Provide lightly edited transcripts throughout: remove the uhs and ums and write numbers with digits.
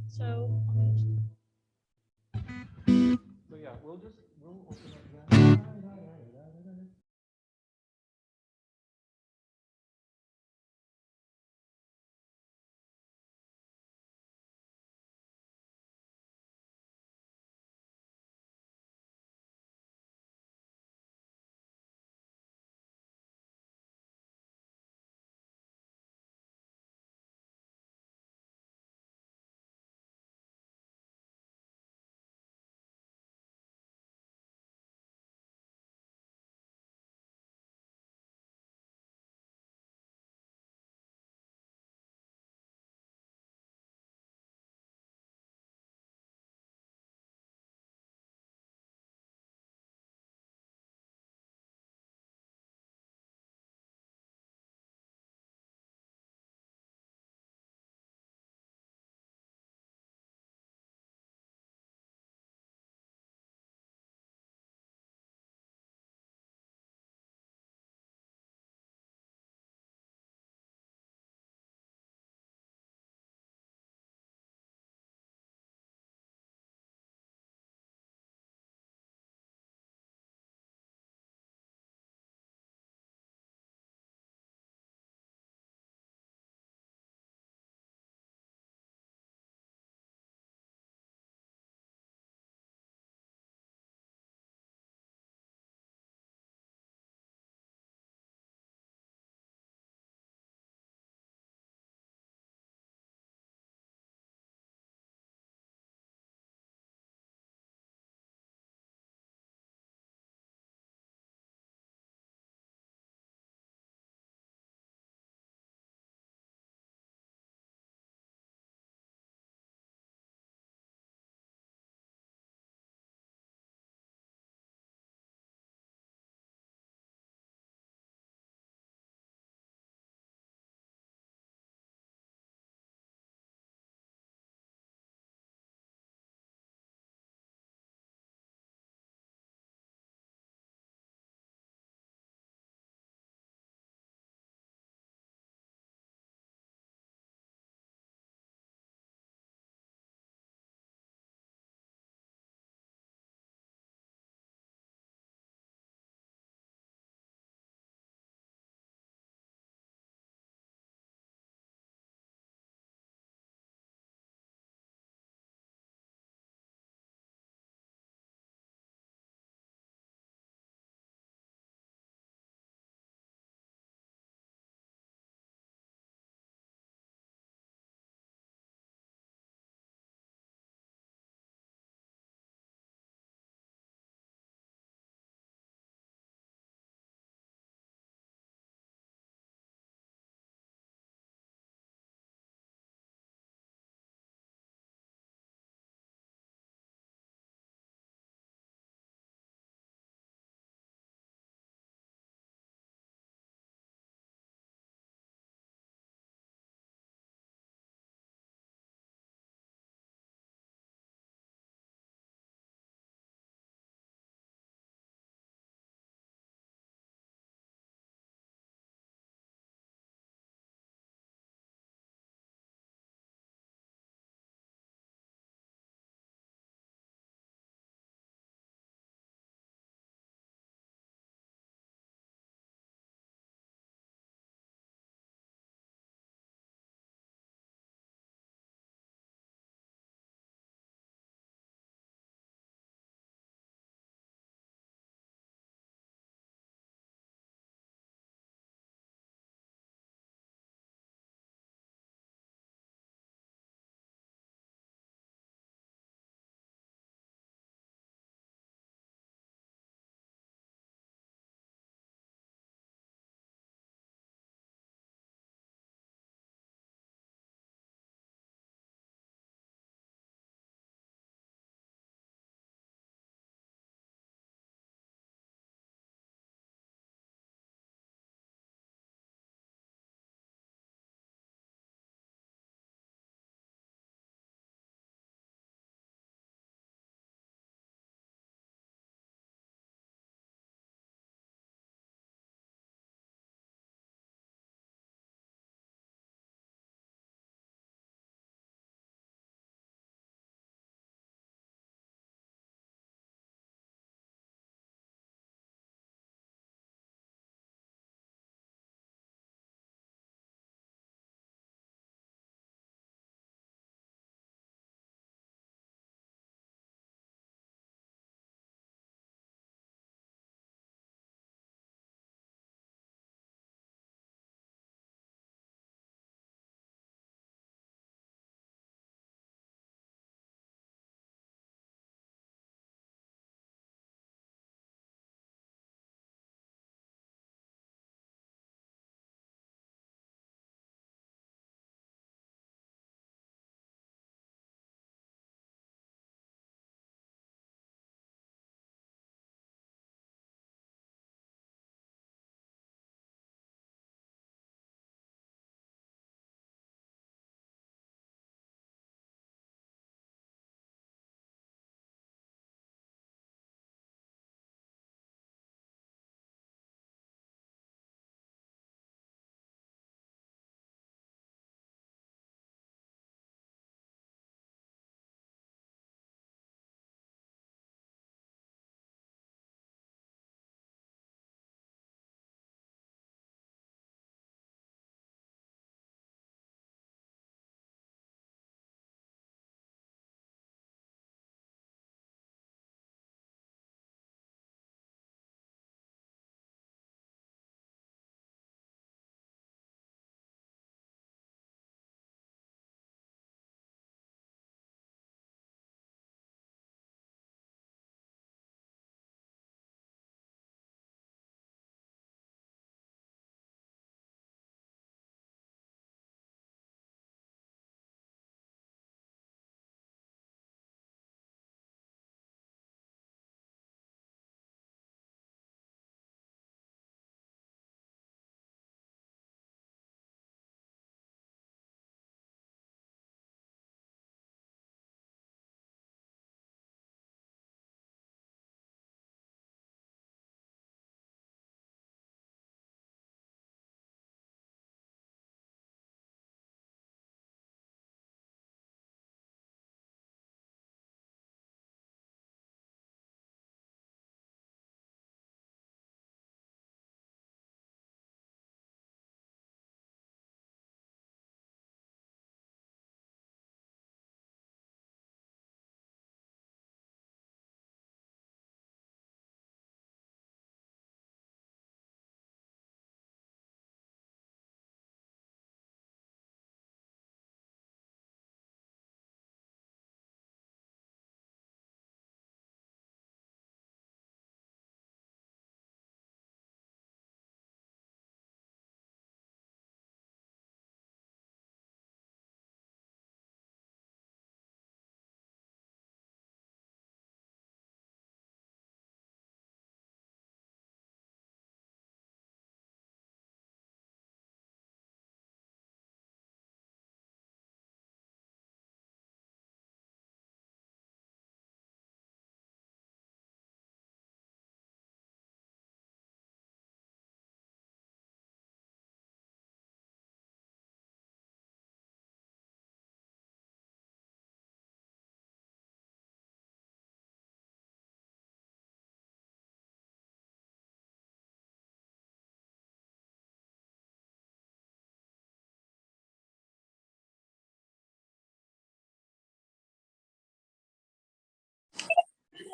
So We'll open up that.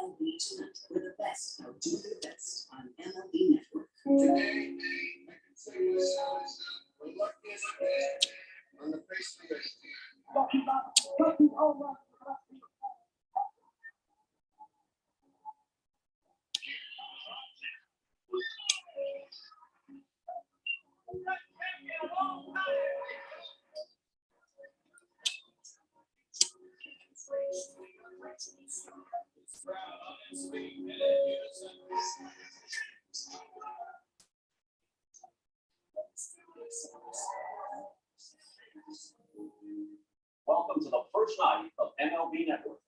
MLB tonight with the best of Do Your Best on MLB Network. Today, I can say myself, when luck is ahead on the face of it. Welcome to the first night of MLB Network.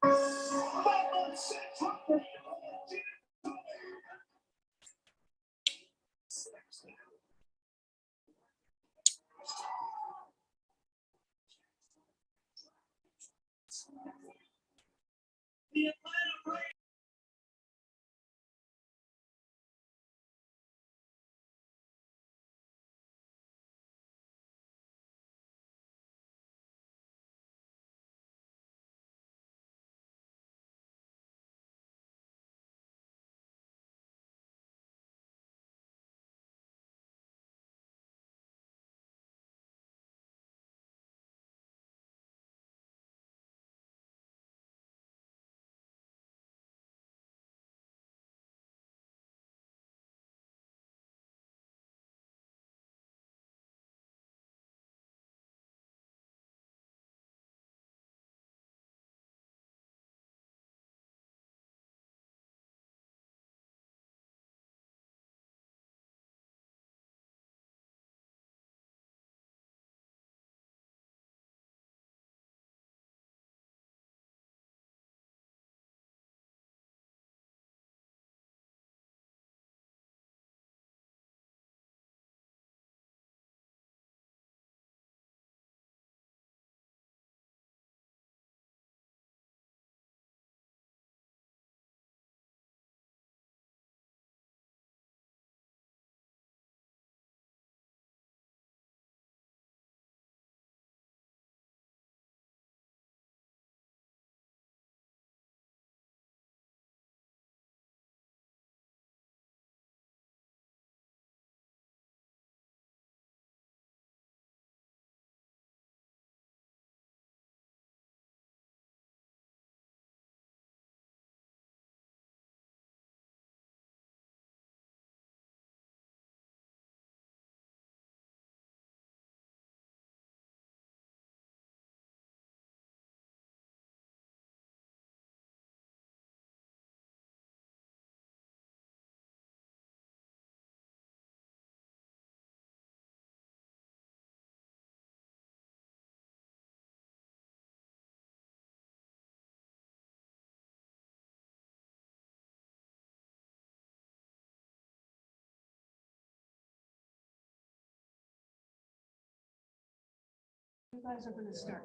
You guys are going to start.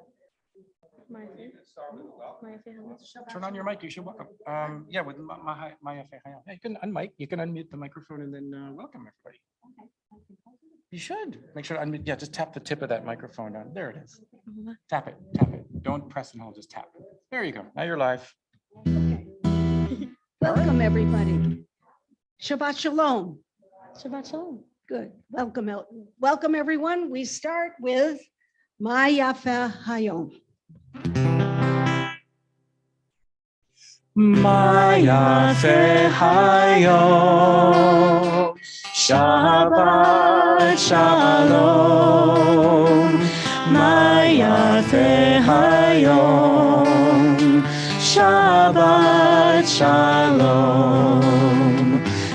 Turn on your mic. You should welcome. Yeah, with Maya. Yeah, you can unmic. You can unmute the microphone and then welcome everybody. You should make sure to unmute. Yeah, just tap the tip of that microphone down. There it is. Tap it. Tap it. Don't press and hold. Just tap it. There you go. Now you're live. Okay. Welcome, everybody. Shabbat Shalom. Shabbat Shalom. Good. Welcome, welcome, everyone. We start with Ma Yafa Hayom. Maya Hayom, Shabbat Shalom. Maya Hayom, Shabbat Shalom.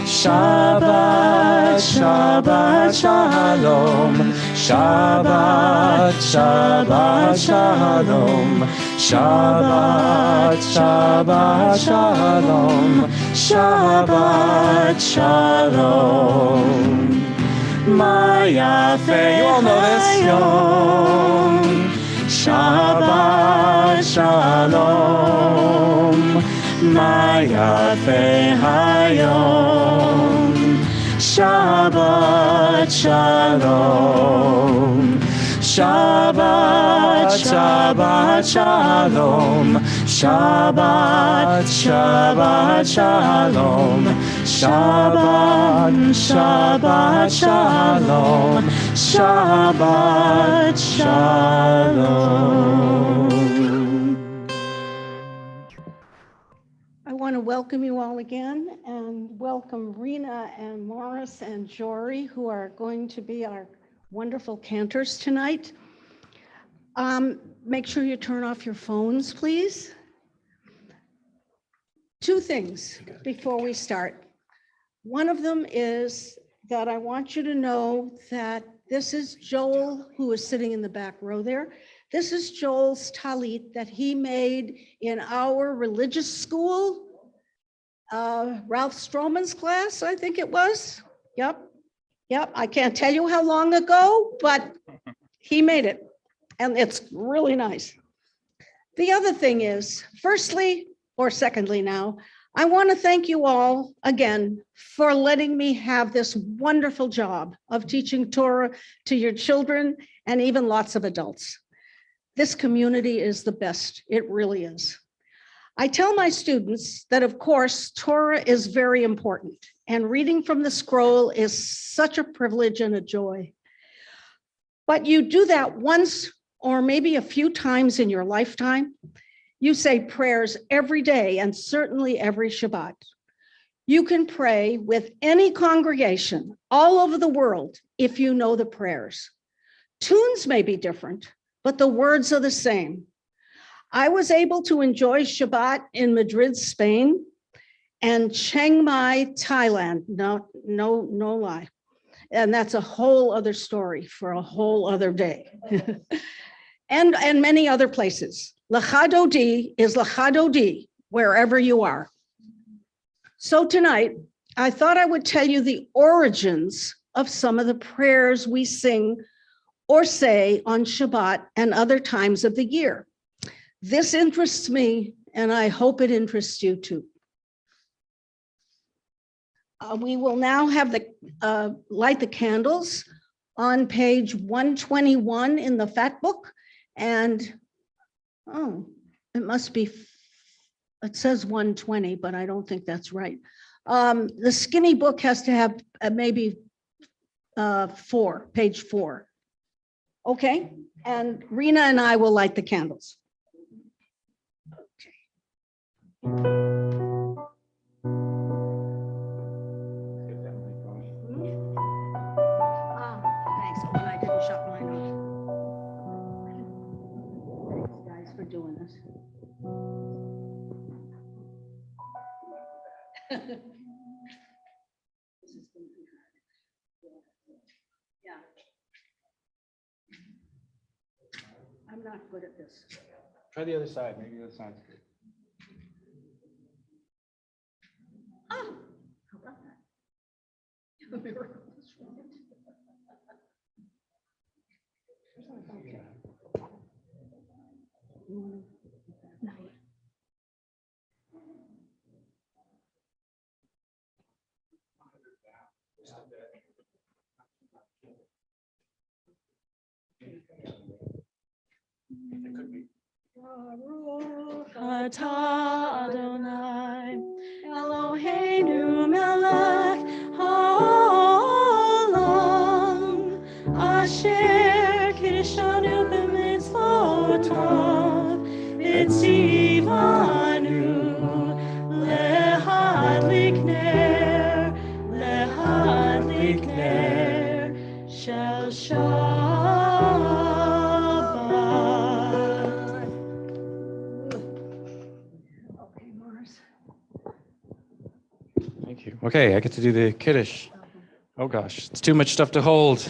Shabbat, Shabbat Shalom. Shabbat, Shabbat Shalom. Shabbat, Shabbat Shalom. Shabbat Shalom. Maya you all know this. Shabbat Shalom. Maya Hayom. Shabbat Shalom. Shabbat, Shabbat Shalom, Shabbat, Shabbat Shalom, Shabbat, Shabbat Shalom, Shabbat Shalom. I want to welcome you all again and welcome Rena and Morris and Jory, who are going to be our wonderful cantors tonight. Make sure you turn off your phones, please. Two things before we start. One of them is that I want you to know that this is Joel, who is sitting in the back row there. This is Joel's talit that he made in our religious school, Ralph Stroman's class, I think it was. Yep. I can't tell you how long ago, but he made it. And it's really nice. The other thing is, firstly, or secondly now, I want to thank you all again for letting me have this wonderful job of teaching Torah to your children and even lots of adults. This community is the best. It really is. I tell my students that, of course, Torah is very important, and reading from the scroll is such a privilege and a joy. But you do that once or maybe a few times in your lifetime. You say prayers every day and certainly every Shabbat. You can pray with any congregation all over the world if you know the prayers. Tunes may be different, but the words are the same. I was able to enjoy Shabbat in Madrid, Spain, and Chiang Mai, Thailand. No lie. And that's a whole other story for a whole other day. and many other places. L'chadodi is l'chadodi, wherever you are. So tonight, I thought I would tell you the origins of some of the prayers we sing or say on Shabbat and other times of the year. This interests me, and I hope it interests you too. We will now have the light the candles on page 121 in the fat book. And, it must be, it says 120, but I don't think that's right. The skinny book has to have maybe page 4. Okay, and Rena and I will light the candles. Thanks, when I didn't shut mine off. Thanks, guys, for doing this. Yeah. I'm not good at this. Try the other side, maybe the other side's good. Oh, how about that? A miracle is wrong. Okay. No. Baruch atah Adonai Eloheinu melech haolam asher kiddushanu b'mitzvotav v'tzivanu lehadlik ner shel Shabbat. Okay, Morris. Thank you. Okay, I get to do the Kiddush. Oh gosh, it's too much stuff to hold.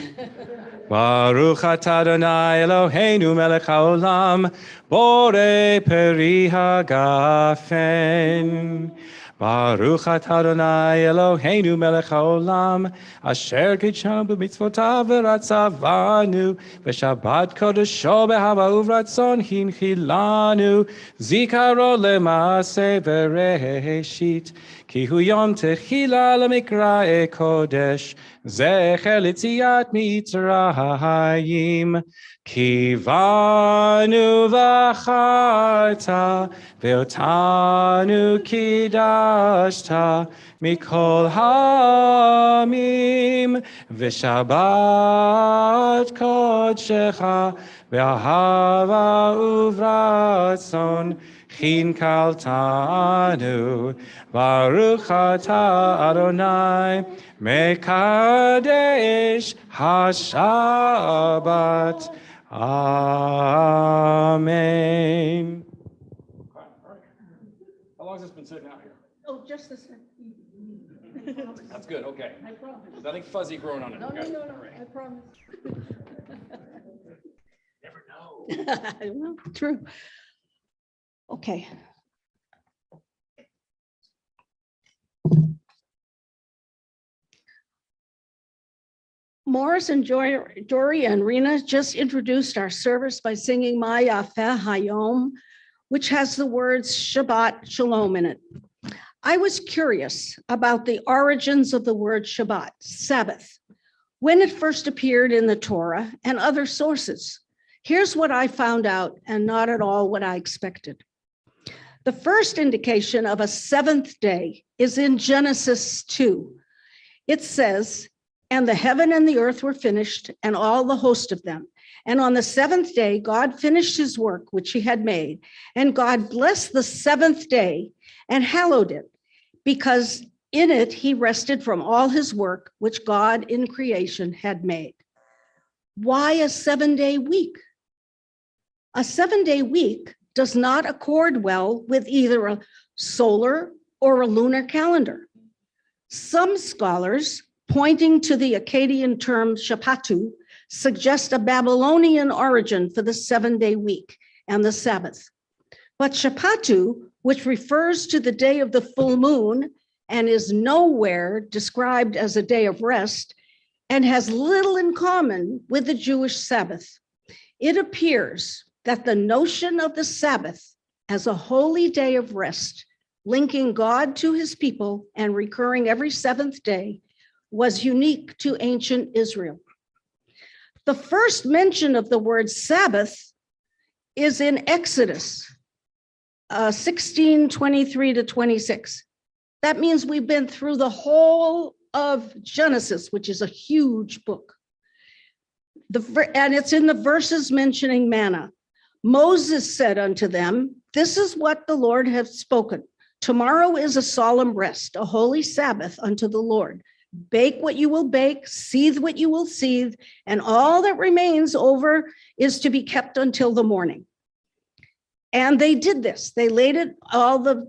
Baruch atah Adonai Eloheinu melech haolam borei peri hagafen Baruch atah Adonai Eloheinu melech haolam, asher kitshanu b'mitzvotav v'ratzavanu, v'shabbat kodesho b'hava uvratzon hinchilanu, zikaro lema'aseh v'reshit, ki hu yom techila l'mikra'e kodesh, zecher l'tziat mitzrayim, kivanu v'acharta, ve'otanu kidashta, mikol ha'amim, v'shabbat kodshecha, ve'ahava uvratzon, chinkaltanu, baruch atah Adonai, mekadesh hashabbat. Amen. How long has this been sitting out here? Oh, just a second. That's good, okay. I promise. There's nothing fuzzy growing on it. No, no, Okay. no, no, All right. I promise. Never know. Well, true. Okay. Morris and Dory and Rena just introduced our service by singing Ma Yafeh Hayom, which has the words Shabbat Shalom in it. I was curious about the origins of the word Shabbat, Sabbath, when it first appeared in the Torah and other sources. Here's what I found out, and not at all what I expected. The first indication of a seventh day is in Genesis 2. It says, "And the heaven and the earth were finished, and all the host of them. And on the seventh day, God finished his work which he had made. And God blessed the seventh day and hallowed it, because in it he rested from all his work which God in creation had made." Why a 7-day week? A 7-day week does not accord well with either a solar or a lunar calendar. Some scholars, pointing to the Akkadian term Shabbatu, suggest a Babylonian origin for the 7-day week and the Sabbath. But Shabbatu, which refers to the day of the full moon and is nowhere described as a day of rest and has little in common with the Jewish Sabbath, it appears that the notion of the Sabbath as a holy day of rest, linking God to his people and recurring every seventh day, was unique to ancient Israel. The first mention of the word Sabbath is in Exodus 16:23-26. That means we've been through the whole of Genesis, which is a huge book. And it's in the verses mentioning manna. Moses said unto them, "This is what the Lord hath spoken. Tomorrow is a solemn rest, a holy Sabbath unto the Lord. Bake what you will bake, seethe what you will seethe, and all that remains over is to be kept until the morning." And they did this. They laid it, all the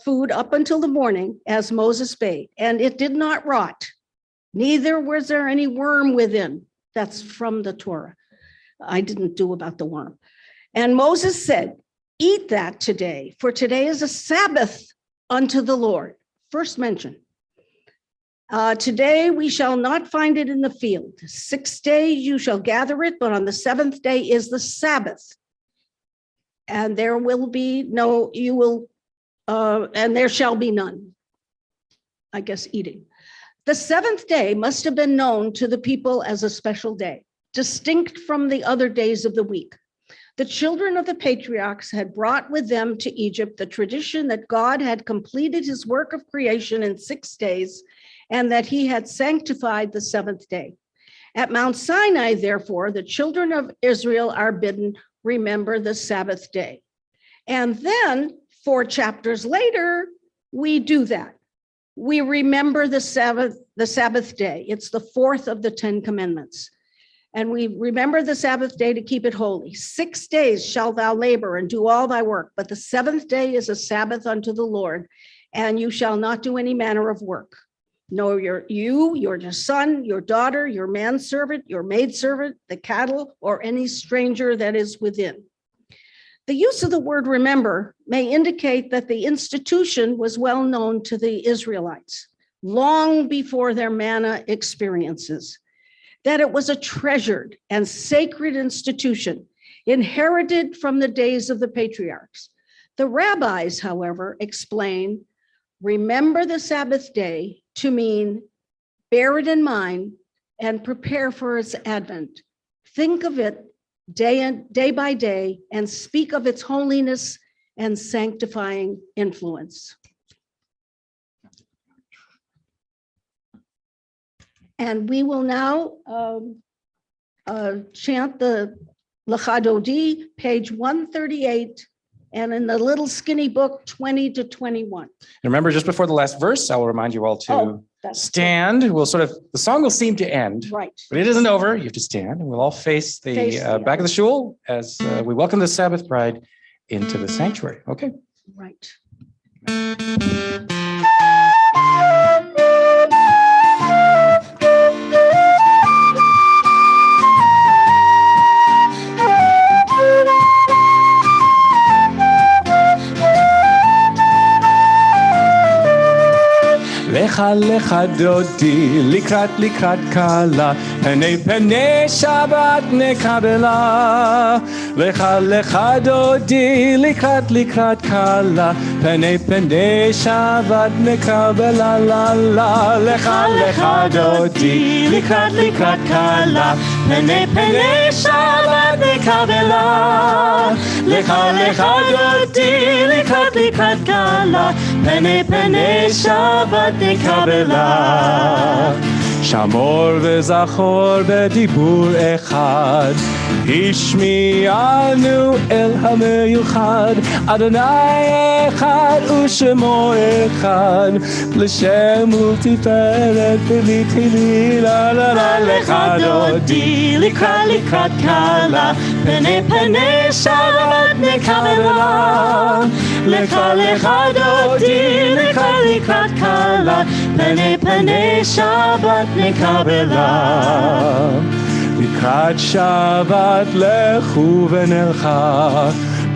food up until the morning as Moses bade, and it did not rot. Neither was there any worm within. That's from the Torah. I didn't do about the worm. And Moses said, "Eat that today, for today is a Sabbath unto the Lord." First mention. "Today we shall not find it in the field. 6 days you shall gather it, but on the seventh day is the Sabbath. And there will be no, and there shall be none." I guess eating. The seventh day must have been known to the people as a special day, distinct from the other days of the week. The children of the patriarchs had brought with them to Egypt the tradition that God had completed his work of creation in 6 days, and that he had sanctified the seventh day. At Mount Sinai, therefore, the children of Israel are bidden, remember the Sabbath day. And then 4 chapters later, we do that. We remember the Sabbath day. It's the 4th of the 10 commandments. And we remember the Sabbath day to keep it holy. 6 days shalt thou labor and do all thy work, but the seventh day is a Sabbath unto the Lord, and you shall not do any manner of work. Nor your son, your daughter, your manservant, your maidservant, the cattle, or any stranger that is within. The use of the word remember may indicate that the institution was well known to the Israelites long before their manna experiences, that it was a treasured and sacred institution inherited from the days of the patriarchs. The rabbis, however, explain, remember the Sabbath day to mean bear it in mind and prepare for its advent. Think of it day by day and speak of its holiness and sanctifying influence. And we will now chant the Lecha Dodi, page 138, and in the little skinny book, 20 to 21. And remember, just before the last verse, I will remind you all to That's stand. We'll the song will seem to end, right. but it isn't over. You have to stand, and we'll all face the back of the shul as we welcome the Sabbath bride into the sanctuary. Okay. Right. Lecha lecha dodi, likrat kala, pene Shabbat nekabela. Lecha lecha dodi, likrat kala, pene Shabbat nekabela la la. Lecha dodi, likrat kala, pene Shabbat nekabela. Lecha dodi, likrat kala, pene Shabbat nekabela. Shamor וזכור בדיבור אחד, השמיענו אל המיוחד, אדוני אחד ושמו אחד, לשם ולתפארת ולתהילה. לה לה לה. לך דודי לקראת קלה, פני שבת נקבלה. לך דודי לקראת קלה, פני שבת נקבלה. לקראת שבת לכו ונלכה,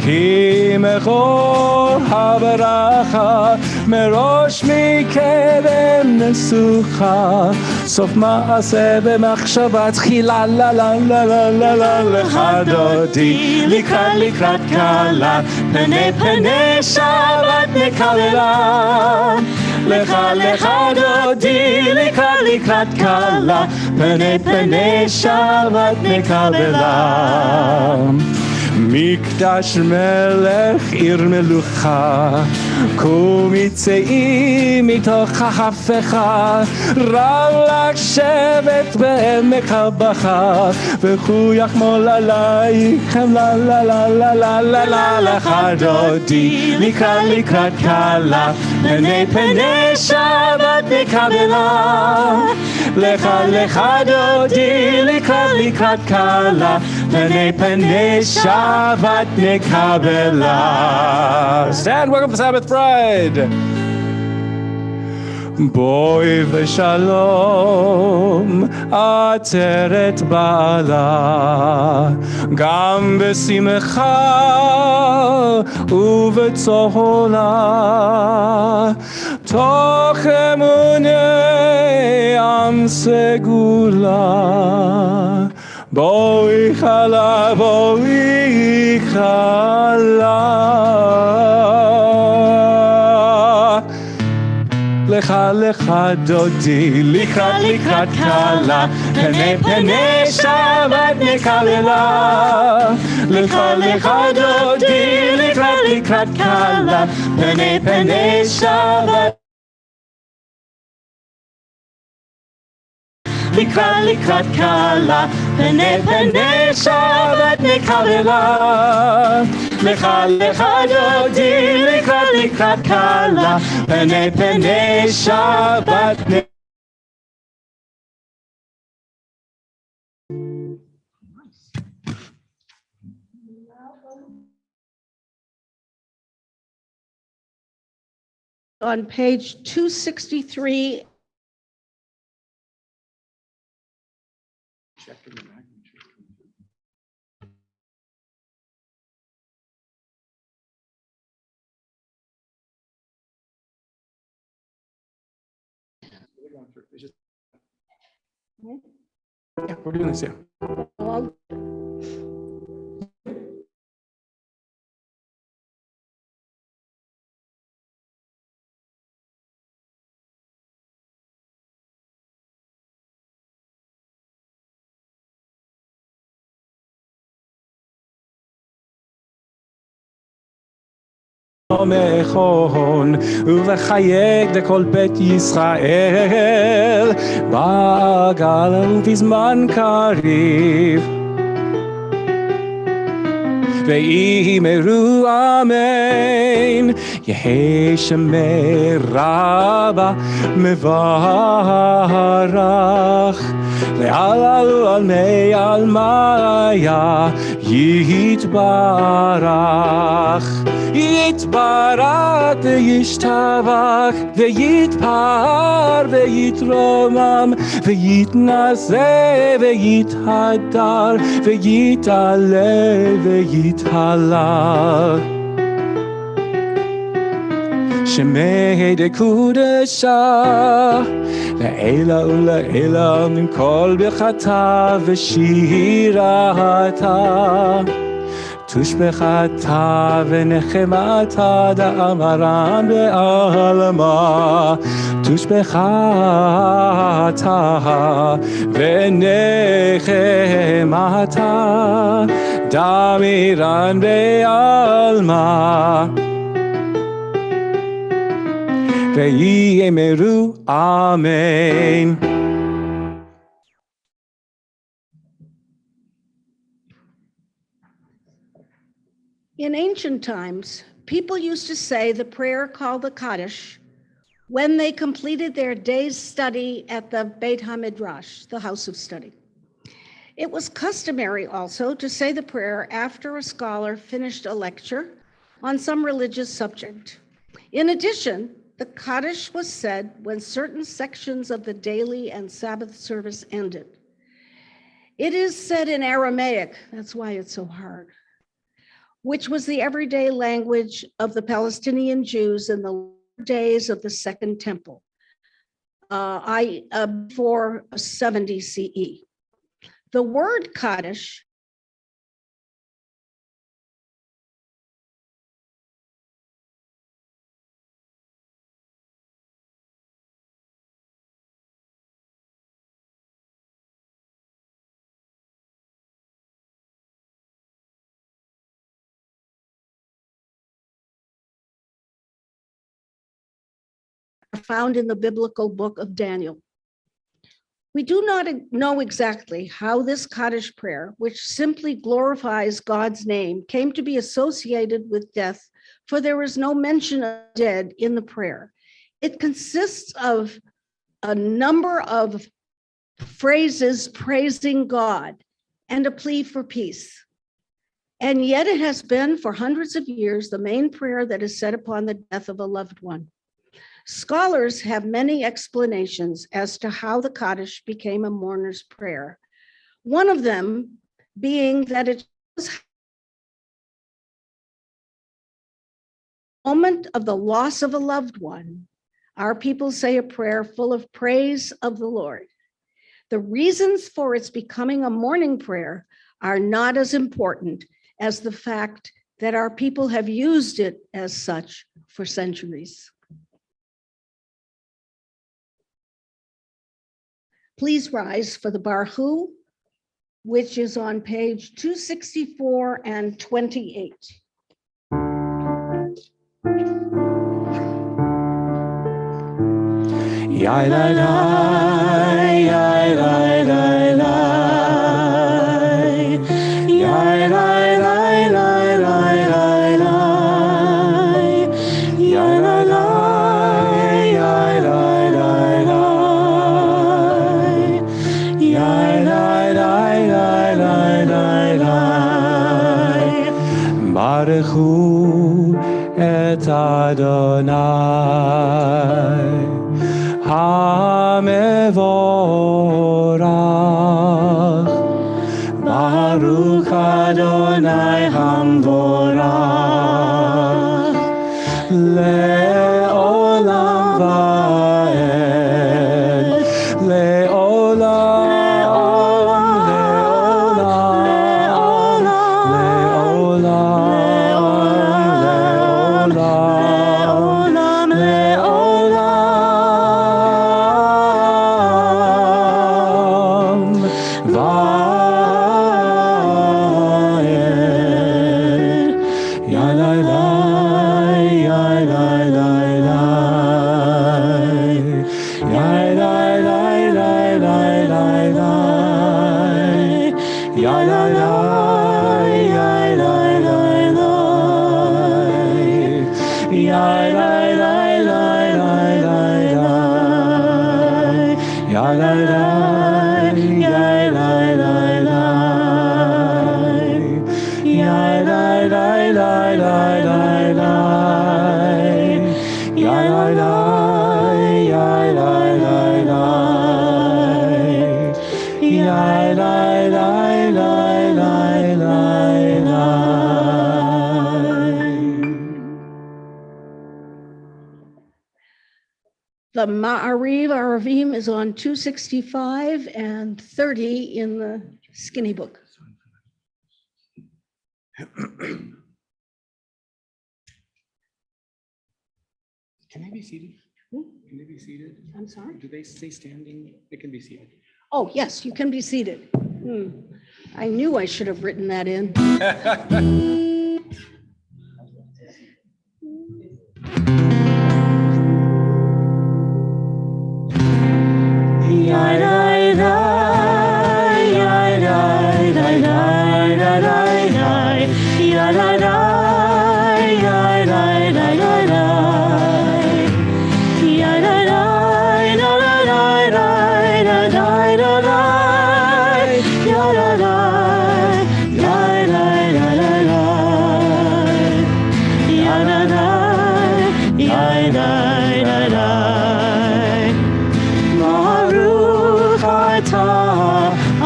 כי מקור הברכה מראש מקדם נסוכה. סוף מעשה במחשבה תחילה. לה לה לה לה לה לה. לך דודי לקראת קלה, פני שבת נקבלה. לך דודי לקראת קלה, פני שבת נקבלה. מקדש מלך עיר מלוכה, קומי צאי מתוך ההפכה, רב לך שבט בעמק הבכה, וכו יחמול עלייכם. לה לה לה לה לה לה לה. לך דודי לקראת קלה, פני שבת נקבלה. לך דודי לקראת קלה, פני שבת נקבלה. Stand, welcome the Sabbath bride. בואי ושלום עטרת בעלה, גם בשמחה ובצהלה, תוך אמוני עם סגולה. בואי חלה, בואי חלה. לך דודי לקראת קלה, פני שבת נקבלה. לך דודי לקראת קלה, פני שבת. לקראת קלה, פני שבת נקבלה. לך דודי לקראת קלה, פני שבת נקבלה. On page 263, going through. It's just. Yeah, we're doing this, yeah. Well, מכון ובחייג לכל בית ישראל בעגל ובזמן קריב ואמרו אמן יהי שמי רבה מברך לעלו על מי עלמיה יתברך יתברך וישתבח ויתפאר ויתרומם ויתנשא ויתהדר ויתעלה ויתהלל שמי דקודשה לעילה ולעילה מן כל ברכתה ושירתה תושבחתה ונחמתה דאמרן בעלמה תושבחתה ונחמתה דאמרן בעלמה ויאמרו אמן. in ancient times, people used to say the prayer called the Kaddish when they completed their day's study at the Beit HaMidrash, the house of study. It was customary also to say the prayer after a scholar finished a lecture on some religious subject. In addition, the Kaddish was said when certain sections of the daily and Sabbath service ended. It is said in Aramaic, that's why it's so hard, which was the everyday language of the Palestinian Jews in the days of the Second Temple, before 70 CE. The word Kaddish found in the biblical book of Daniel. We do not know exactly how this Kaddish prayer, which simply glorifies God's name, came to be associated with death, for there is no mention of dead in the prayer. It consists of a number of phrases praising God and a plea for peace. And yet it has been for hundreds of years the main prayer that is said upon the death of a loved one. Scholars have many explanations as to how the Kaddish became a mourner's prayer. One of them being that it was the moment of the loss of a loved one. Our people say a prayer full of praise of the Lord. The reasons for its becoming a mourning prayer are not as important as the fact that our people have used it as such for centuries. Please rise for the Barhu, which is on page 264 and 28. Yai lai lai, yai lai lai lai, yai lai lai lai lai lai lai, yai lai lai, yai lai lai lai, yai lai lai lai lai lai lai. Baruch hu et Adonai HaMevorach, Baruch Adonai HaMevorach, Le'olam va'ed, The Ma'ariv Aravim is on 265 and 30 in the skinny book. Can they be seated? Can they be seated? I'm sorry? Do they stay standing? They can be seated. Oh, yes, you can be seated. I knew I should have written that in.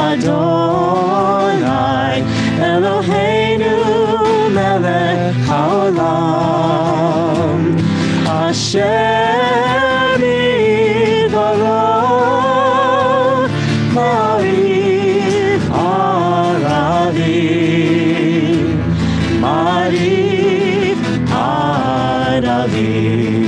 Adonai, Eloheinu melech haolam, Asher bidbaro, Ma'ariv Aravim, Ma'ariv Aravim.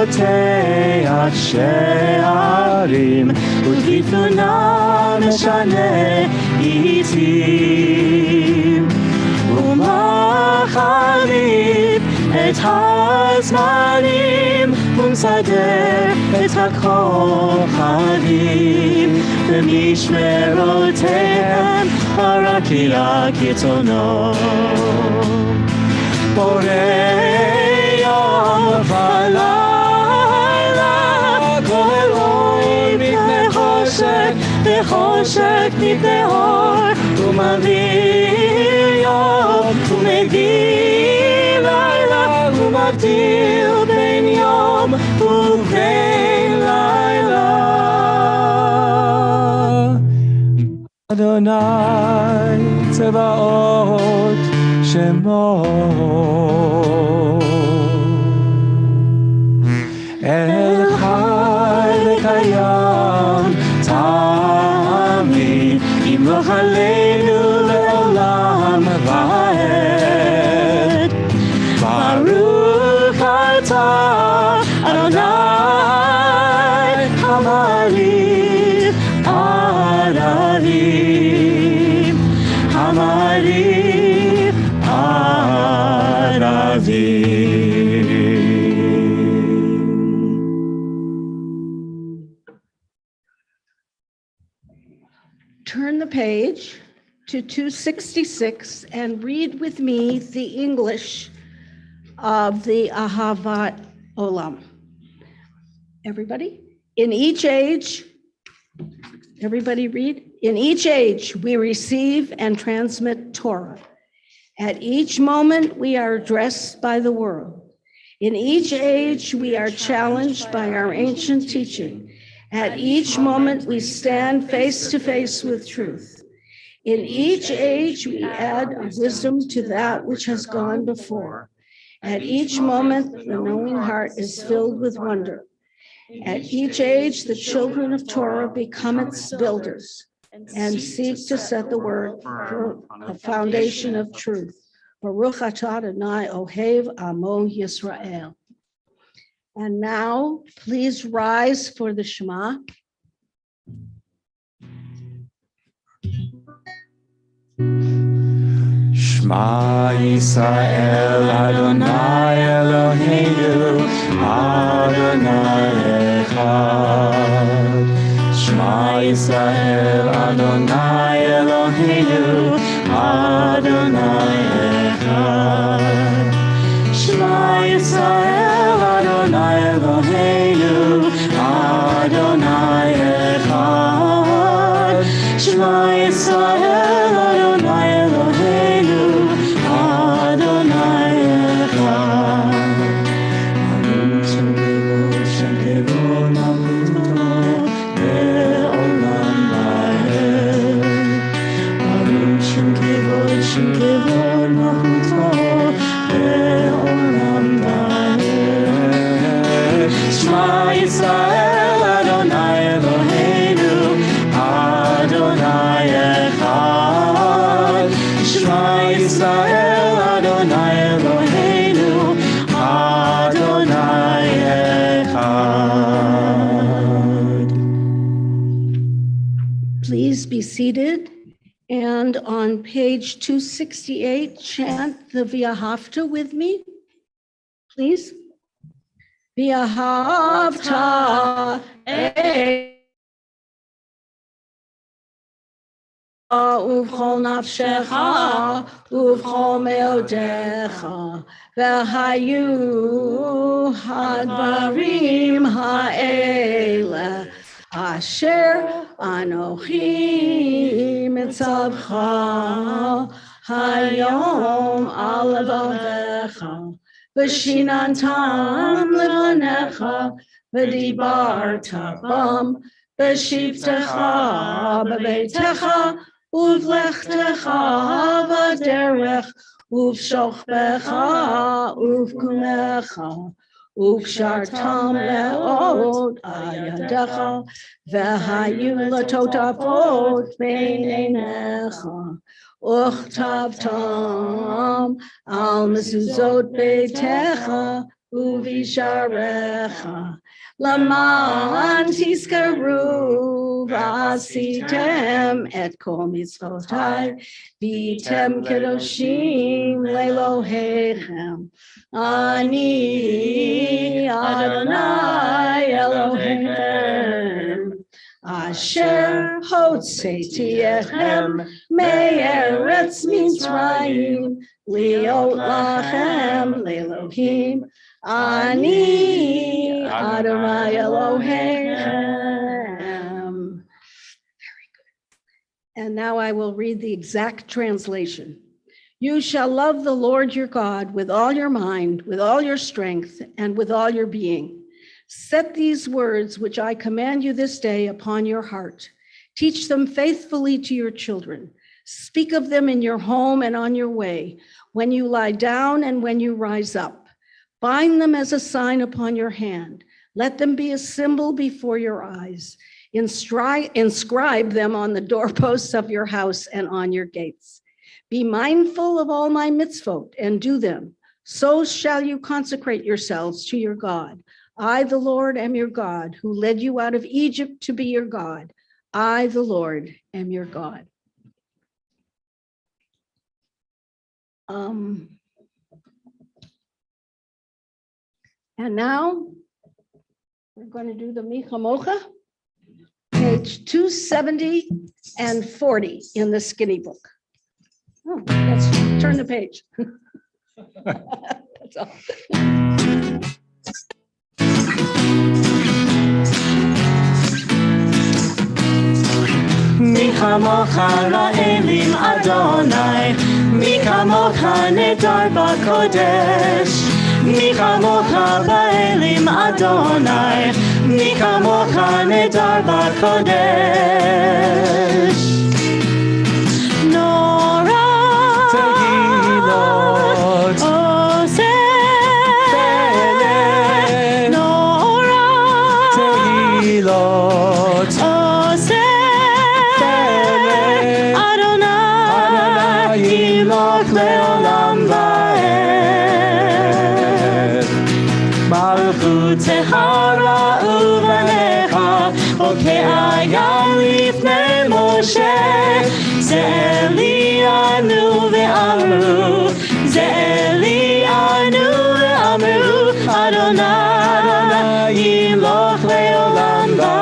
פותח שערים ותפונה משנה עיתים ומחליף את הזמנים ומסדר את הכוכבים במשמרותיהם הרקיע כרצונו בורא יום ולילה כל אלוהים מפני חושך וחושך מפני אור ומביא יום ומביא לילה ומבדיל בין יום ובין לילה אדוני צבאות שמו אל חי וקיים תמיד ימלוך עלינו לעולם ועד ברוך אתה אדוני המעריב ערבים המעריב ערבים. Turn the page to 266 and read with me the English of the Ahavat Olam. Everybody? In each age, everybody read? In each age, we receive and transmit Torah. At each moment, we are addressed by the world. In each age, we are challenged by our ancient teaching. At each moment, we stand face to face with truth. In each age, we add wisdom to that which has gone before. At each moment, the knowing heart is filled with wonder. At each age, the children of Torah become its builders and seek to set the word for a foundation of truth. Baruch atah Adonai Ohev Amo Yisrael. And now, please rise for the Shema. Shema Yisrael Adonai Eloheinu Adonai Echad. Shema Yisrael Adonai Eloheinu Adonai Echad. Shema Yisrael Adonai Eloheinu Adonai Echad. Shema Yisrael Adonai Eloheinu Adonai Echad. Amen. Shem kevod malchuto le'olam va'ed. Amen. Shem kevod malchuto le'olam va'ed. Shema Yisrael Adonai Eloheinu Adonai Echad. Shema Yisrael Adonai Eloheinu Adonai Echad. Please be seated. And on page 268, chant the V'ahavta with me, please. V'ahavta ובכל נפשך ובכל מאודיך והיו הדברים האלה אשר אנוכי מצווך היום על לבביך ושיננתם לבניך ודיברת בם בשבתך בביתך ובלכתך בדרך ובשוכבך ובקומך וקשרתם מאוד על ידך והיו לטוטפות בין עיניך וכתבתם על מזוזות ביתך ובשעריך למען תזכרו ועשיתם את כל מצוותיי והייתם קדושים לאלוהיכם. אני אדוני אלוהיכם אשר הוצאתיכם מארץ מצרים להיות לכם לאלוהים. Ani Adonai Elohim. Very good. And now I will read the exact translation. You shall love the Lord your God with all your mind, with all your strength, and with all your being. Set these words which I command you this day upon your heart. Teach them faithfully to your children. Speak of them in your home and on your way, when you lie down and when you rise up. Bind them as a sign upon your hand. Let them be a symbol before your eyes. Inscribe them on the doorposts of your house and on your gates. Be mindful of all my mitzvot and do them. So shall you consecrate yourselves to your God. I, the Lord, am your God, who led you out of Egypt to be your God. I, the Lord, am your God. And now we're going to do the Micha Mocha, page 270 and 40 in the skinny book. Oh, let's turn the page. That's all. מי כמוך לאלים אדוני, מי כמוך נדר בקודש, מי כמוך באלים אדוני, מי כמוך נדר בקודש. נורא תהילות עושה פלא, נורא תהילות עושה לעולם ועד. מלכות טהרה ובניך, בוקע לפני משה, זה אלינו ואמרו, זה אלינו, ואמרו, אדוני ימלוך לעולם ועד.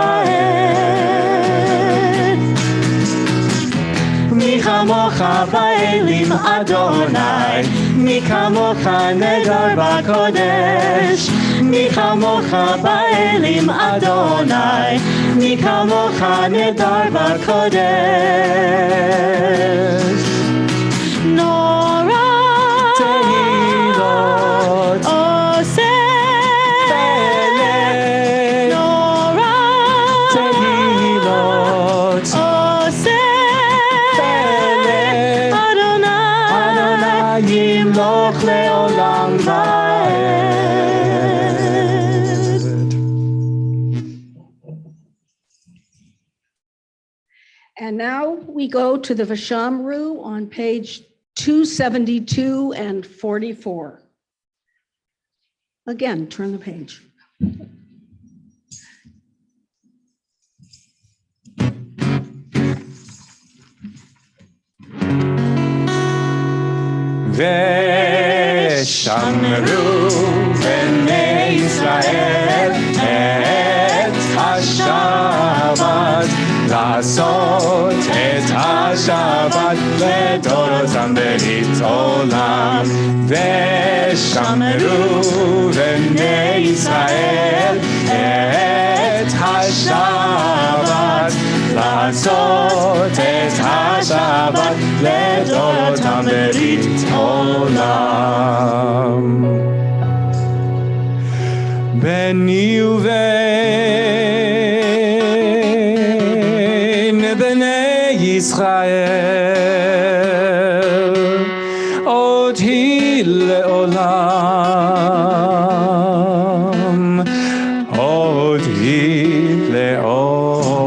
מי כמוך באלים אדוני, מי כמוך נדר בקודש, מי כמוך באלים אדוני, מי כמוך נדר בקודש. נורא תהילות עושה פלא, נורא תהילות עושה פלא, אדוני ימלוך לעולם ועד. And now we go to the Vashamru on page 272 and 44. Again, turn the page. ושמרו בני ישראל את השבת, לעשות את השבת לדורותם ברית עולם. ושמרו בני ישראל את השבת, לעשות את השבת לדורותם ברית עולם. בני ובן בני ישראל עוד היא לעולם, עוד היא לעולם.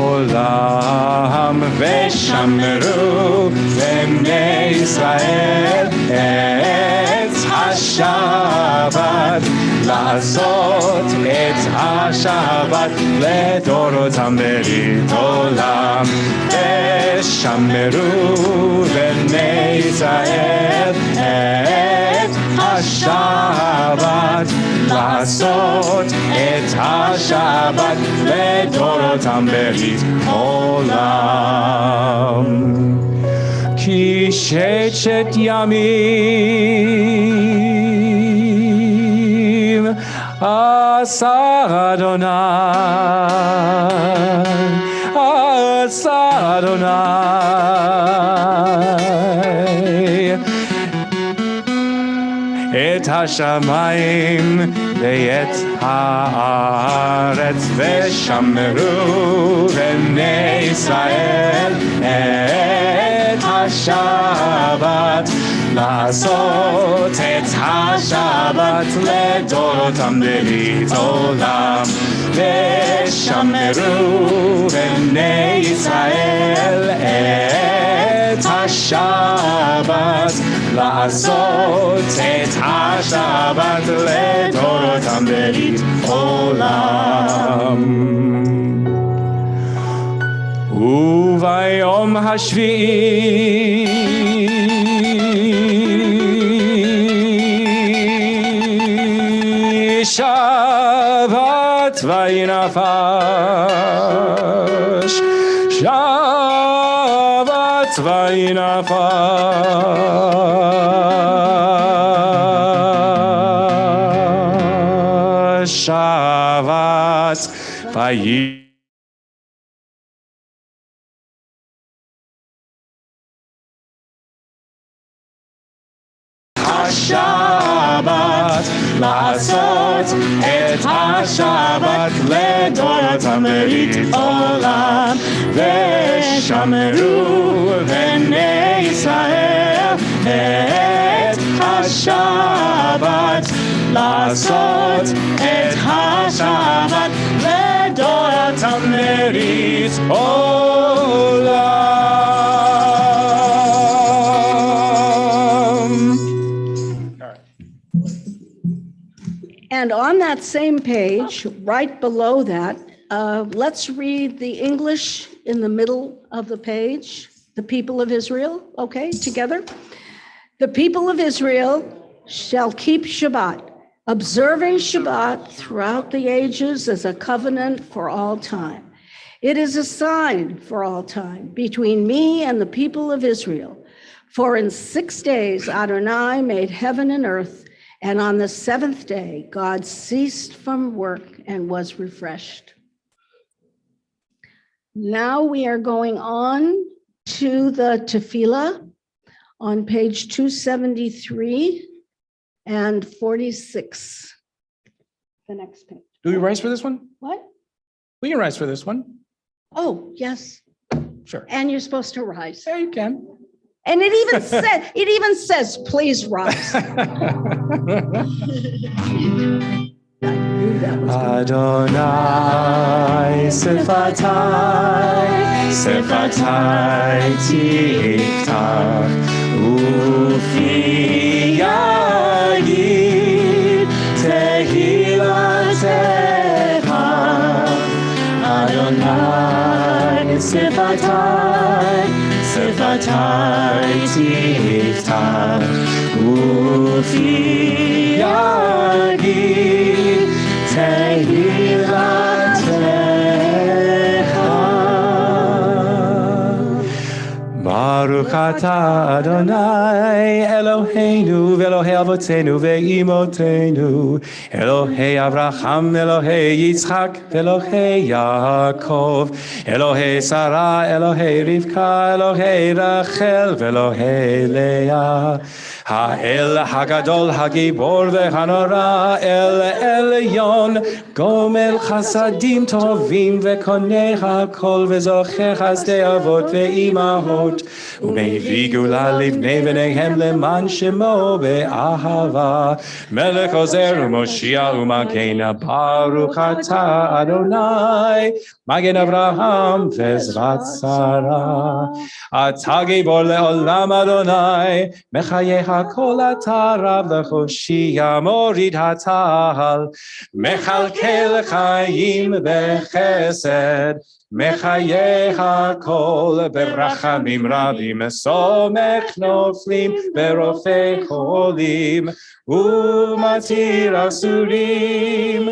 ושמרו בני ישראל את השבת, לעשות את השבת לדורותם ברית עולם. ושמרו בני ישראל את השבת, לעשות את השבת לדורותם ברית עולם. כי ששת ימים עשה אדוני, עשה אדוני את השמיים ואת הארץ. ושמרו בני ישראל את השבת, לעשות את השבת לדורותם ברית עולם. ושמרו בני ישראל את השבת, לעשות את השבת לדורותם ברית עולם. וביום השביעי שבת וינפש, שבת וינפש, שבת וינפש. השבת, לעשות את השבת לדורותם ברית עולם. ושמרו בני ישראל את השבת, לעשות את השבת לדורותם ברית עולם. And on that same page, right below that, let's read the English in the middle of the page, the people of Israel, okay, together. The people of Israel shall keep Shabbat, observing Shabbat throughout the ages as a covenant for all time. It is a sign for all time between me and the people of Israel. For in 6 days Adonai made heaven and earth, and on the seventh day God ceased from work and was refreshed. Now we are going on to the Tefillah on page 273 and 46. The next page. Do we rise for this one? What? We can rise for this one. Oh, yes. Sure. And you're supposed to rise. Yeah, you can. And it even says, please rise. I knew that was coming. Adonai Sefatai, Sefatai Tiftach, Ufi Yagid Tehilatecha. Adonai Sefatai, Sefatai Tiftach, Ufi Yagid Baruch atah Adonai Eloheinu v'Elohei Avotenu ve'imotenu Elohei Avraham Elohei Yitzchak v'Elohei Yaakov Elohei Sarah Elohei Rivka Elohei Rachel v'Elohei Leah Ha'el Hagadol Hagibor v'Hanora El Elyon Gomel Chasadim Tovim v'Konei HaKol v'Zocheh Chazdei Avot ve'imahot U'mevii Gula livnei v'neihem leman shemo be'ahava Melech Ozer u'Moshiach u'Magena Baruch atah Adonai Magen Avraham v'Ezrat Sarah Atah Gibor le'olam Adonai Mechayeh HaKol atah Rav lechoshia morid hatahal Mechalkel chayim b'chesed Mechayeh HaKol berachamim rabim Somech noflim berofei cholim Umatir asurim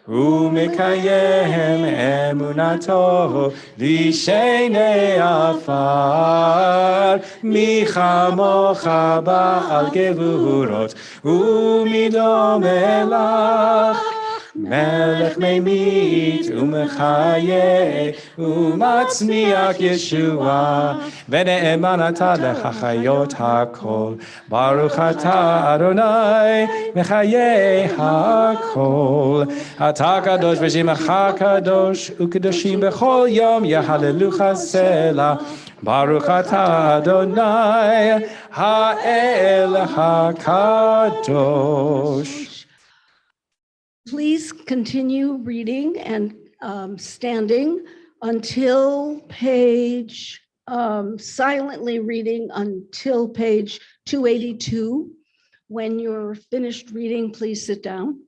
Umekayem emunato Lishenei afar Michamocha ba'al gevurot Umidom elach Melech meimit umechayeh umatzmiach Yeshua v'ne'eman atah lechachayot hakol Baruch atah Adonai mechayeh hakol Atah kadosh v'shemecha kadosh u'kedoshim b'chol yom yehalelucha selah Baruch atah Adonai ha'el hakadosh. Please continue reading and standing until page, silently reading until page 282. When you're finished reading, please sit down,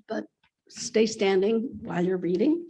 but stay standing while you're reading.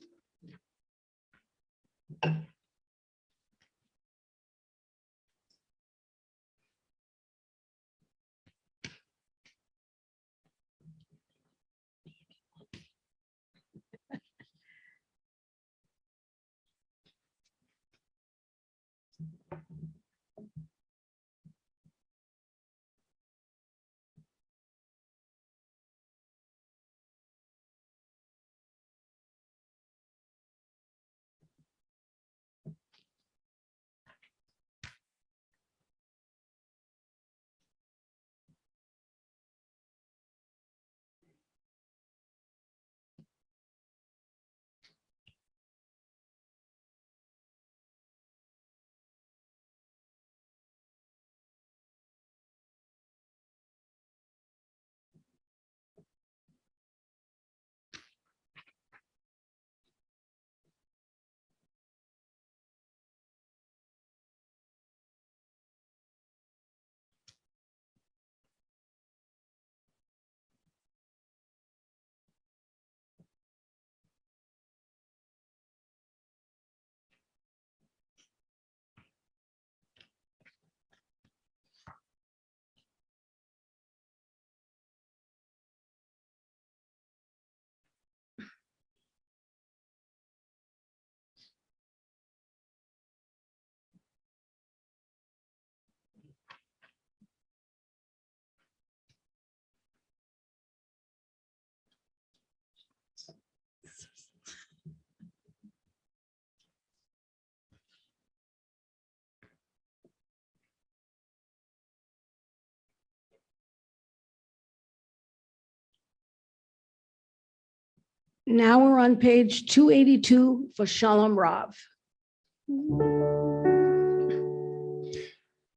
Now we're on page 282 for Shalom Rav.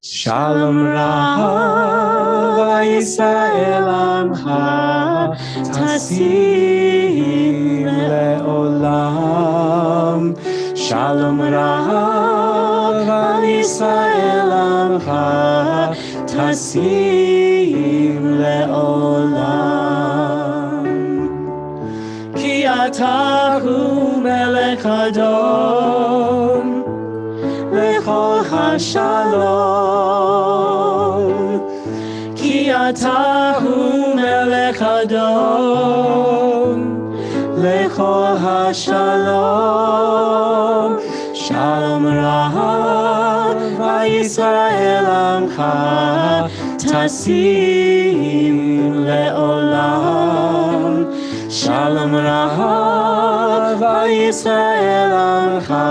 Shalom Rav Yisrael Amcha Tasim Leolam. Shalom Rav Yisrael Amcha Tasim Leolam. Ki atahu melech adon lechol hashalom. Ki atahu melech adon lechol hashalom. Shalom Rav Yisrael Amcha Tasim Leolam. Shalom Rav Yisrael Amcha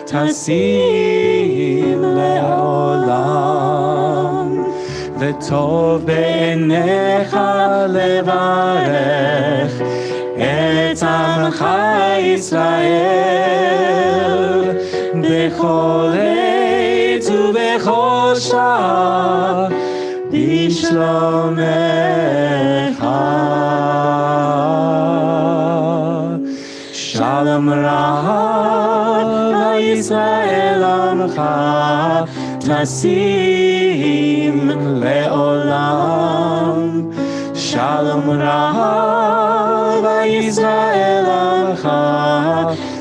Tasim Leolam. V'tov be'enecha levarech et Amcha Yisrael b'chol עת ובכל שעה בשלומך. Shalom Rav Yisrael Amcha Tasim Leolam. Shalom Rav Yisrael Amcha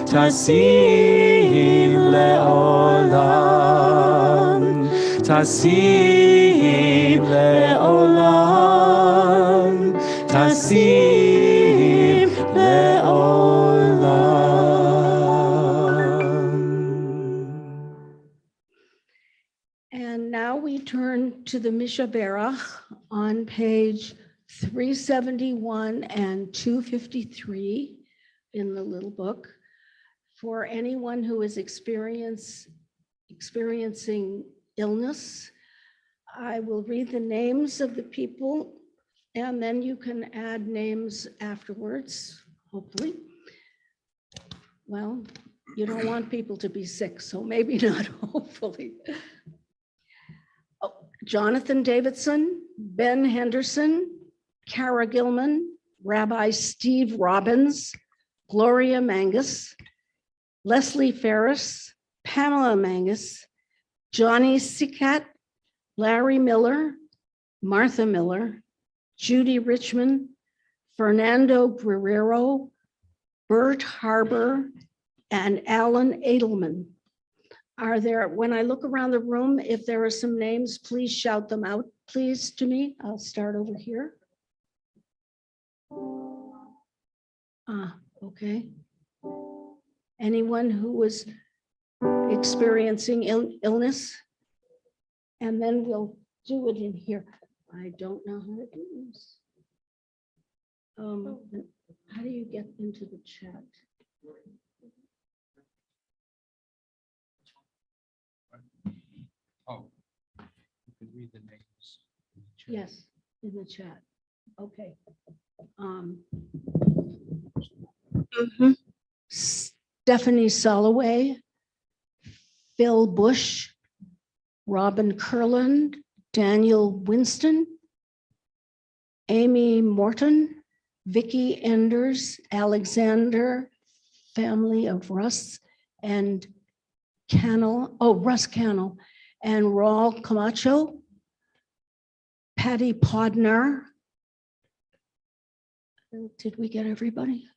Tasim Leolam. Tasim Leolam. Tasim Leolam. And now we turn to the Misha Berach on page 371 and 253 in the little book. For anyone who is experiencing illness, I will read the names of the people, and then you can add names afterwards, hopefully. Well, you don't want people to be sick, so maybe not, hopefully. Oh, Jonathan Davidson, Ben Henderson, Kara Gilman, Rabbi Steve Robbins, Gloria Mangus, Leslie Ferris, Pamela Mangus, Johnny Sikat, Larry Miller, Martha Miller, Judy Richmond, Fernando Guerrero, Bert Harbour, and Alan Edelman. Are there, when I look around the room, if there are some names, please shout them out, please, to me. I'll start over here. Okay. Anyone who was experiencing illness? And then we'll do it in here. I don't know how to do this. How do you get into the chat? Oh, you could read the names. Yes, in the chat. Okay. Stephanie Soloway, Phil Bush, Robin Kurland, Daniel Winston, Amy Morton, Vicky Enders, Alexander, family of Russ and Cannell, Russ Cannell, and Raul Camacho, Patty Podnar. Did we get everybody?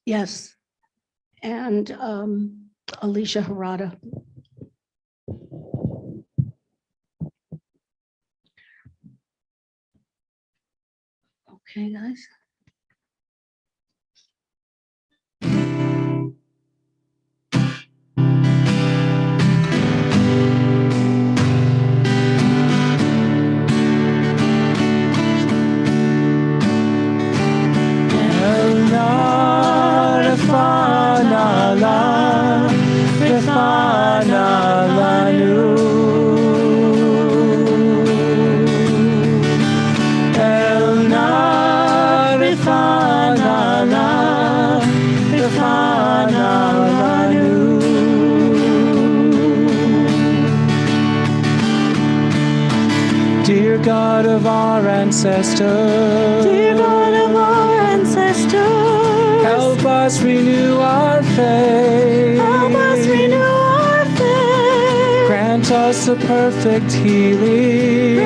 Yes, and Alicia Harada. Okay, guys. Refana lanu Dear God of our ancestors, help us renew our faith. Grant us a perfect healing.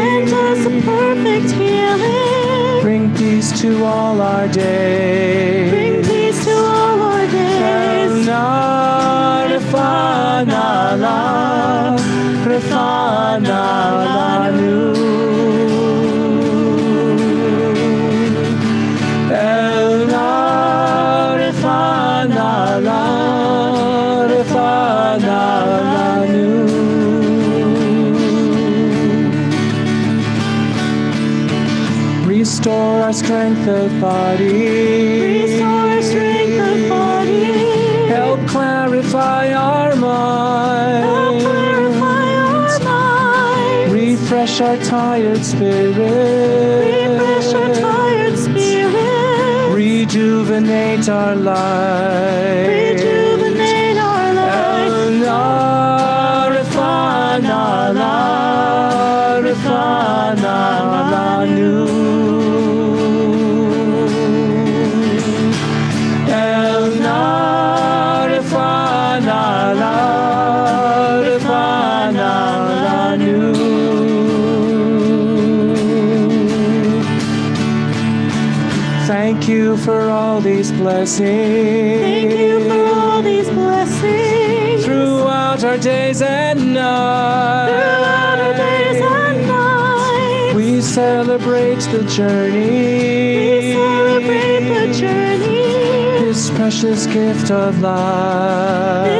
Bring peace to all our days. Refana lanu. Restore our strength of body. Help clarify our mind. Refresh our tired spirit. Rejuvenate our life. Refana lanu. Thank you for all these blessings. Throughout our days and nights. We celebrate the journey. This precious gift of life.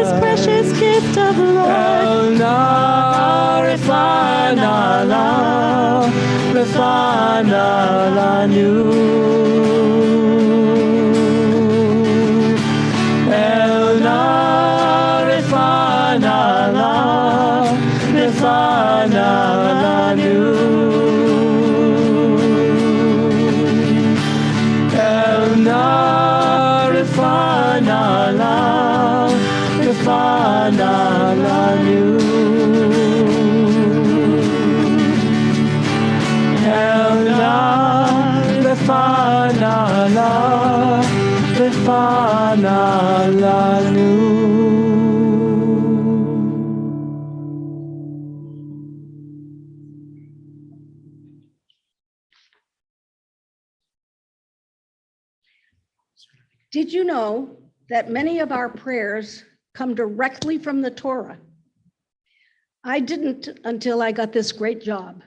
Refana lanu. Did you know that many of our prayers come directly from the Torah? I didn't until I got this great job.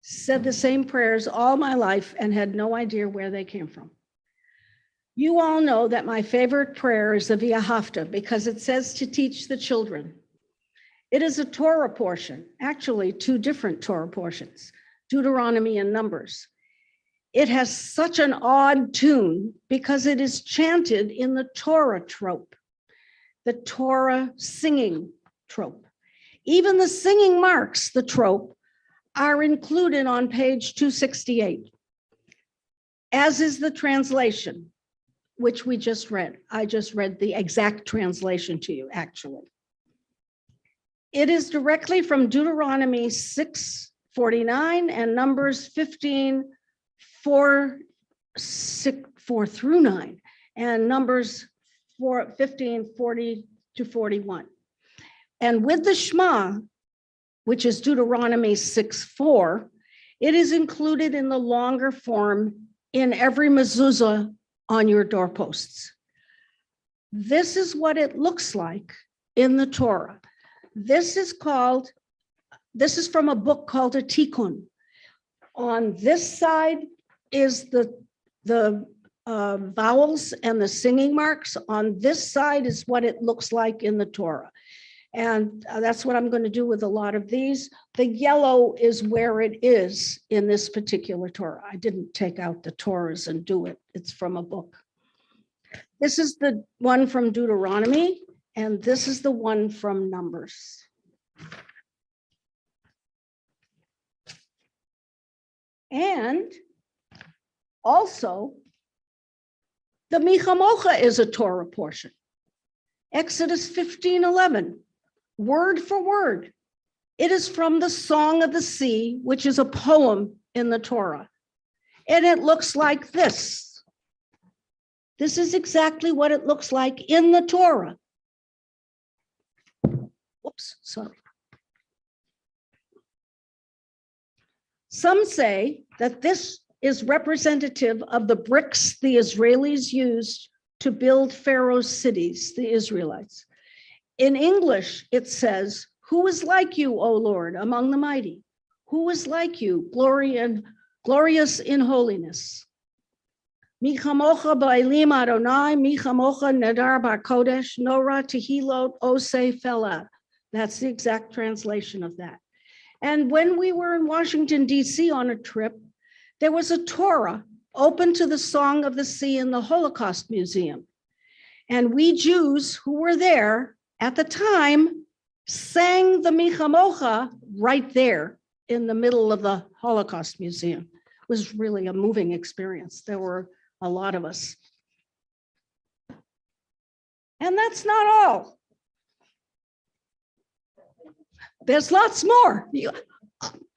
Said the same prayers all my life and had no idea where they came from. You all know that my favorite prayer is the V'ahavta because it says to teach the children. It is a Torah portion, actually 2 different Torah portions, Deuteronomy and Numbers. It has such an odd tune because it is chanted in the Torah trope, the Torah singing trope. Even the singing marks, the trope, are included on page 268, as is the translation, which we just read. I just read the exact translation to you, actually. It is directly from Deuteronomy 6:49 and Numbers 15:4 through 9, and Numbers 15:40 to 41. And with the Shema, which is Deuteronomy 6:4, it is included in the longer form in every mezuzah on your doorposts. This is what it looks like in the Torah. This is from a book called a Tikkun. On this side is the vowels and the singing marks. On this side is what it looks like in the Torah. And that's what I'm going to do with a lot of these. The yellow is where it is in this particular Torah. I didn't take out the Torahs and do it. It's from a book. This is the one from Deuteronomy, and this is the one from Numbers. And also, The Michamocha is a Torah portion. Exodus 15:11, word for word. It is from the Song of the Sea, which is a poem in the Torah. And it looks like this. This is exactly what it looks like in the Torah. Whoops, sorry. Some say that this is representative of the bricks the Israelis used to build Pharaoh's cities, the Israelites. In English, it says, "Who is like you, O Lord, among the mighty? Who is like you, glorious in holiness? Mi chamocha ba'elim Adonai, mi chamocha nedar ba'kodesh, nora tehilot oseh fela." That's the exact translation of that. And when we were in Washington, D.C. on a trip, there was a Torah open to the Song of the Sea in the Holocaust Museum. And we Jews who were there at the time sang the Michamocha right there in the middle of the Holocaust Museum. It was really a moving experience. There were a lot of us. And that's not all. There's lots more.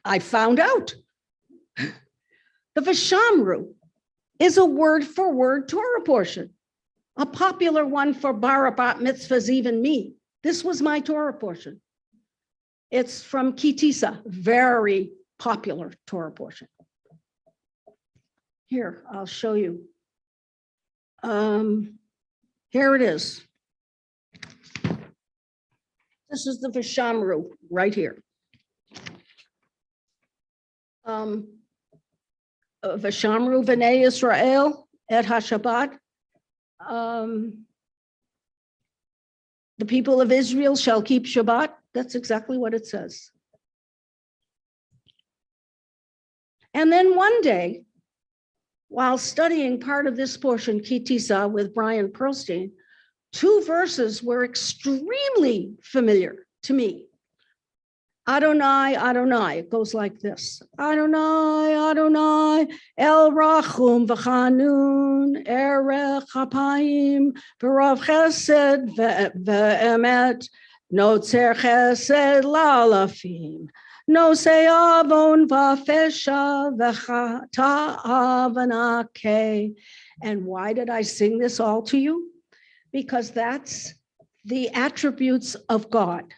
I found out. The Vishamru is a word-for-word Torah portion, a popular one for Barabat mitzvahs, even me. This was my Torah portion. It's from Kitisa, very popular Torah portion. Here, I'll show you. Here it is. This is the Vishamru right here. Vishamru v'nei Israel et HaShabbat. The people of Israel shall keep Shabbat. That's exactly what it says. And then one day, while studying part of this portion, Kitisa, with Brian Pearlstein, two verses were extremely familiar to me. Adonai, Adonai, it goes like this. Adonai, Adonai, El Rachum v'chanun, Erech Hapayim, V'rav Chesed v'emet, Notzer Chesed la'alafim, Nosei avon v'fesha v'chata v'nakeh. And why did I sing this all to you? Because that's the attributes of God.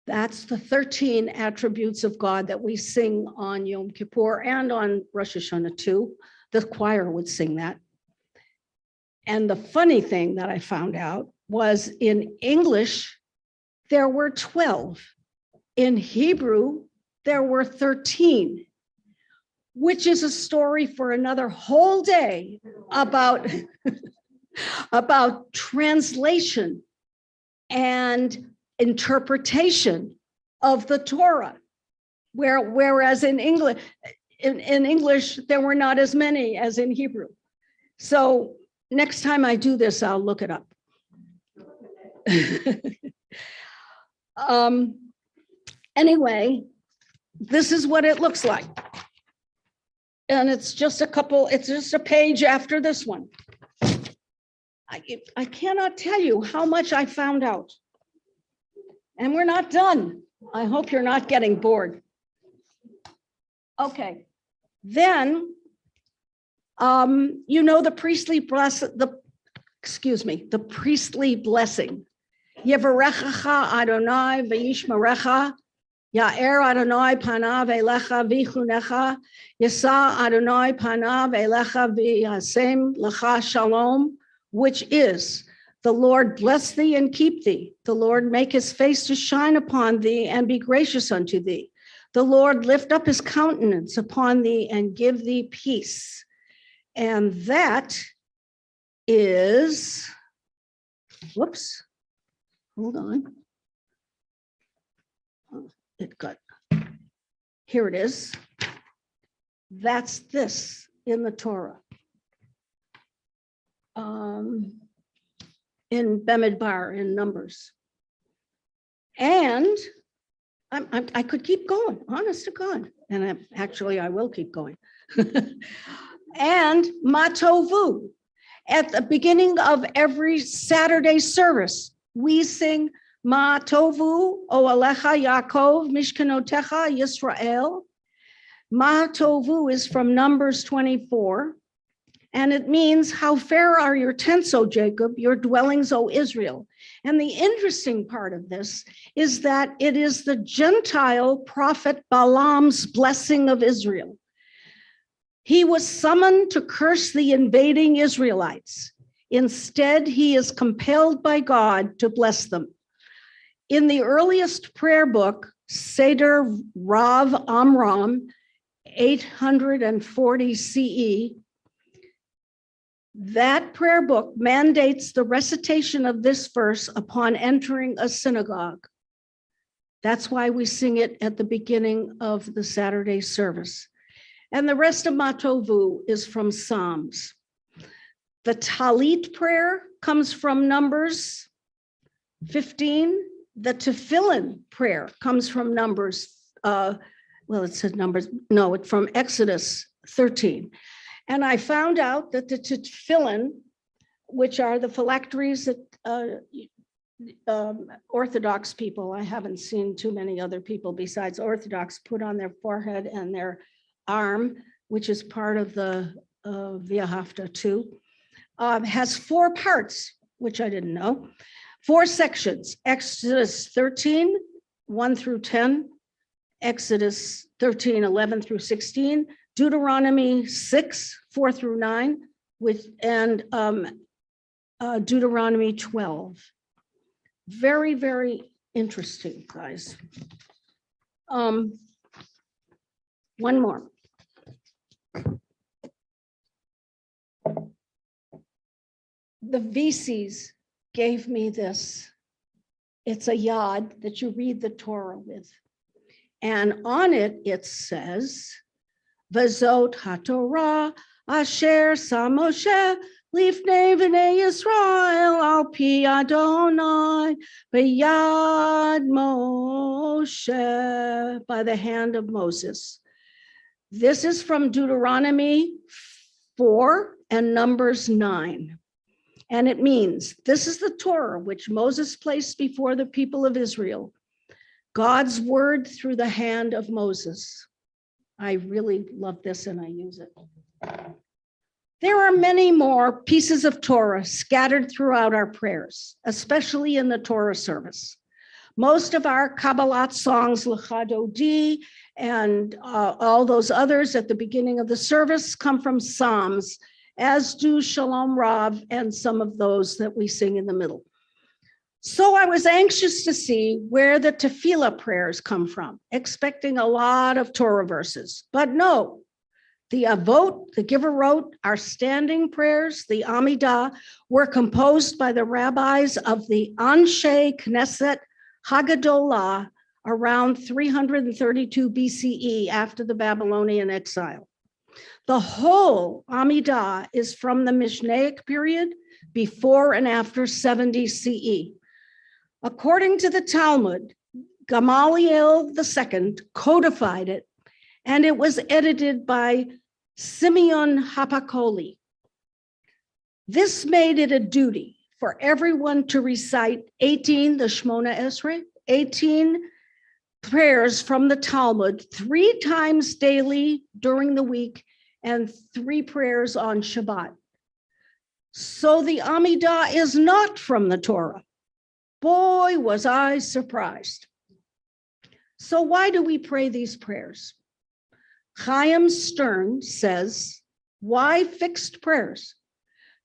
That's the 13 attributes of God that we sing on Yom Kippur and on Rosh Hashanah too. The choir would sing that. And the funny thing that I found out was in English, there were 12. In Hebrew, there were 13, which is a story for another whole day about, about translation and interpretation of the Torah, whereas in English, there were not as many as in Hebrew. So next time I do this, I'll look it up. Anyway, this is what it looks like. And it's just a page after this one. I cannot tell you how much I found out. And we're not done. I hope you're not getting bored. Okay, then, you know, the priestly blessing. Yevarechacha Adonai v'yishmerecha, Ya'er Adonai panav elecha v'chunecha, Yasa Adonai panav elecha v'yasem lecha shalom, which is, the Lord bless thee and keep thee. The Lord make his face to shine upon thee and be gracious unto thee. The Lord lift up his countenance upon thee and give thee peace. And that is, whoops, hold on. Here it is. That's this in the Torah. In Bemidbar, in Numbers. And I could keep going, honest to God. And actually, I will keep going. And Matovu. At the beginning of every Saturday service, we sing Ma Tovu Oalecha Yaakov Mishkanotecha Yisrael. Ma Tovu is from Numbers 24, and it means, how fair are your tents, O Jacob, your dwellings, O Israel. And the interesting part of this is that it is the Gentile prophet Balaam's blessing of Israel. He was summoned to curse the invading Israelites. Instead, he is compelled by God to bless them. In the earliest prayer book, Seder Rav Amram, 840 CE, that prayer book mandates the recitation of this verse upon entering a synagogue. That's why we sing it at the beginning of the Saturday service. And the rest of Matovu is from Psalms. The Talit prayer comes from Numbers 15. The Tefillin prayer comes from Numbers, it said Numbers, no, it's from Exodus 13. And I found out that the Tefillin, which are the phylacteries that Orthodox people, I haven't seen too many other people besides Orthodox, put on their forehead and their arm, which is part of the V'ahavta too, has 4 parts, which I didn't know, 4 sections: Exodus 13, 1 through 10, Exodus 13, 11 through 16, Deuteronomy 6, 4 through 9, and Deuteronomy 12. Very, very interesting, guys. One more. The VCs gave me this. It's a yad that you read the Torah with. And on it, it says, Vazot HaTorah Asher Sa Moshe Lifnei V'nei Yisrael Al Pi Adonai B'yad Moshe, by the hand of Moses. This is from Deuteronomy 4 and Numbers 9. And it means, this is the Torah which Moses placed before the people of Israel, God's word through the hand of Moses. I really love this and I use it. There are many more pieces of Torah scattered throughout our prayers, especially in the Torah service. Most of our Kabbalat songs, Lecha Dodi, and all those others at the beginning of the service come from Psalms, as do Shalom Rav and some of those that we sing in the middle. So I was anxious to see where the tefillah prayers come from, expecting a lot of Torah verses. But no, the Avot, the giver wrote, our standing prayers, the Amidah, were composed by the rabbis of the Anshe Knesset Haggadolah around 332 BCE after the Babylonian exile. The whole Amidah is from the Mishnaic period, before and after 70 CE. According to the Talmud, Gamaliel II codified it, and it was edited by Simeon Hapakoli. This made it a duty for everyone to recite 18, the Shmona Esrei, 18 prayers from the Talmud 3 times daily during the week, and 3 prayers on Shabbat. So the Amidah is not from the Torah. Boy, was I surprised. So why do we pray these prayers? Chaim Stern says, why fixed prayers?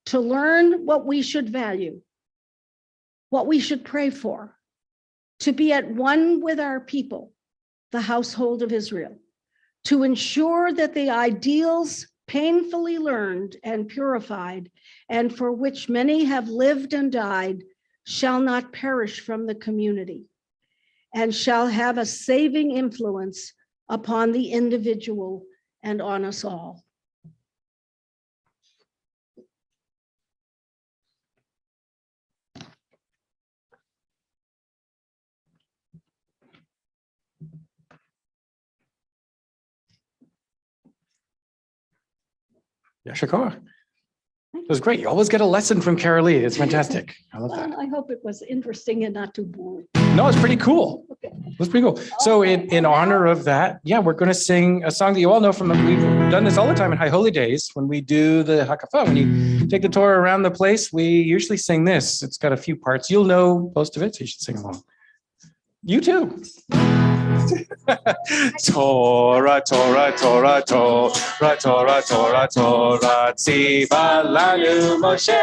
To learn what we should value, what we should pray for, to be at one with our people, the household of Israel, to ensure that the ideals painfully learned and purified, and for which many have lived and died, shall not perish from the community, and shall have a saving influence upon the individual and on us all. Yashakor. It was great. You always get a lesson from Carolee. It's fantastic. I love that. Well, I hope it was interesting and not too boring. No, it's pretty cool. It was pretty cool. So in honor of that, yeah, we're going to sing a song that you all know from, we've done this all the time in High Holy Days. When we do the Hakafa, when you take the Torah around the place, we usually sing this. It's got a few parts. You'll know most of it, so you should sing along. You too. Torah, Torah, Torah, Torah, Torah, Torah, Torah, Tziva lanu Moshe.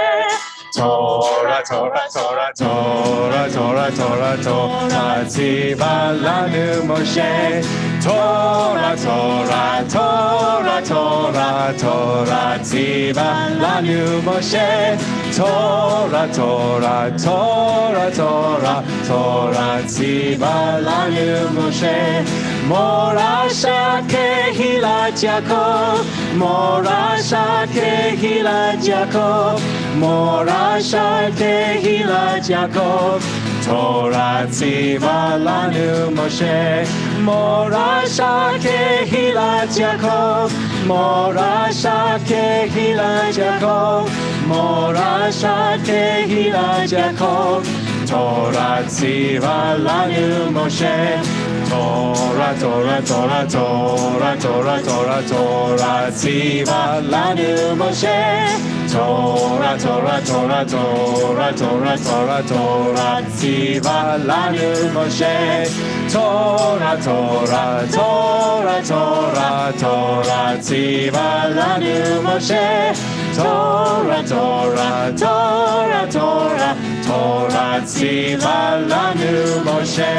Torah, Torah, Torah, Torah, Torah, Torah, Torah, Tziva lanu Moshe. Torah, Torah, Torah, Torah, Torah, Tziva lanu Moshe. Torah, Torah, Torah, Torah, Torah, Tziva lanu Moshe. Morashat Kehilat Yaakov, Morashat Kehilat Yaakov, Morashat Kehilat Yaakov. Torah tziva lanu Moshe, Morashat Kehilat Yaakov, Morashat Kehilat Yaakov, Morashat Kehilat Yaakov. Torah tziva lanu Moshe. Torah, Torah, Torah, Torah, Torah, Torah, Torah, Tziva lanu Moshe. Torah, Torah, Torah, Torah, Torah, Torah, Torah, Tziva lanu Moshe. Torah, Torah, Torah, Torah, Torah, Tziva lanu Moshe. Torah, Torah, Torah, Torah, Torah, Tziva lanu Moshe.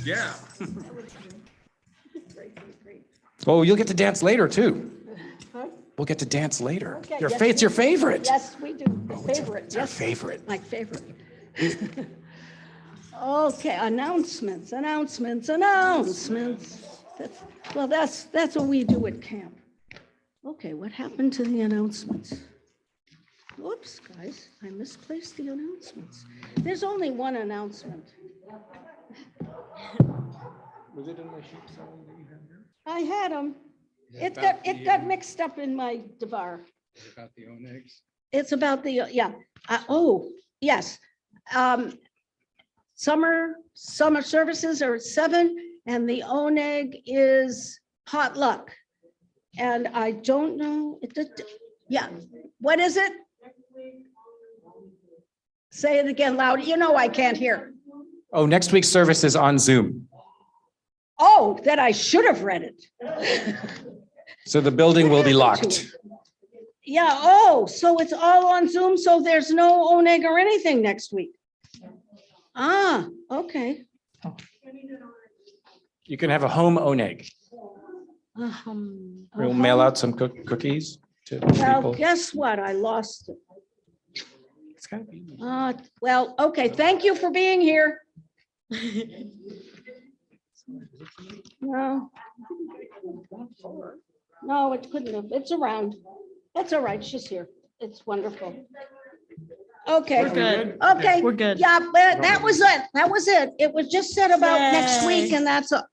Yeah. Oh, you'll get to dance later too. We'll get to dance later. Okay, Your yes, it's your favorite. Yes, we do. Favorite. It's our Yes, favorite. my favorite. Okay, announcements. That's what we do at camp. Okay, what happened to the announcements? Whoops, guys, I misplaced the announcements. There's only one announcement. Was it in my sheet that you had here? I had them. It got mixed up in my devar. About the Onegs? It's about the, yeah. Yes. Summer services are at 7 and the Oneg is potluck. And I don't know, yeah, what is it? Say it again loud. You know I can't hear. Oh, next week's service is on Zoom. Oh, that I should have read it. So the building will be locked. Yeah, so it's all on Zoom, so there's no Oneg or anything next week. Ah, okay. You can have a home Oneg. We'll mail out some cookies to Well, people. guess what? I lost it. It's gotta be. Well, okay, thank you for being here. No, it couldn't have. It's around. That's all right. She's here. It's wonderful. Okay. We're good. Okay. We're good. Yeah, but that was it. That was it. It was just said about next week Yay. and that's a.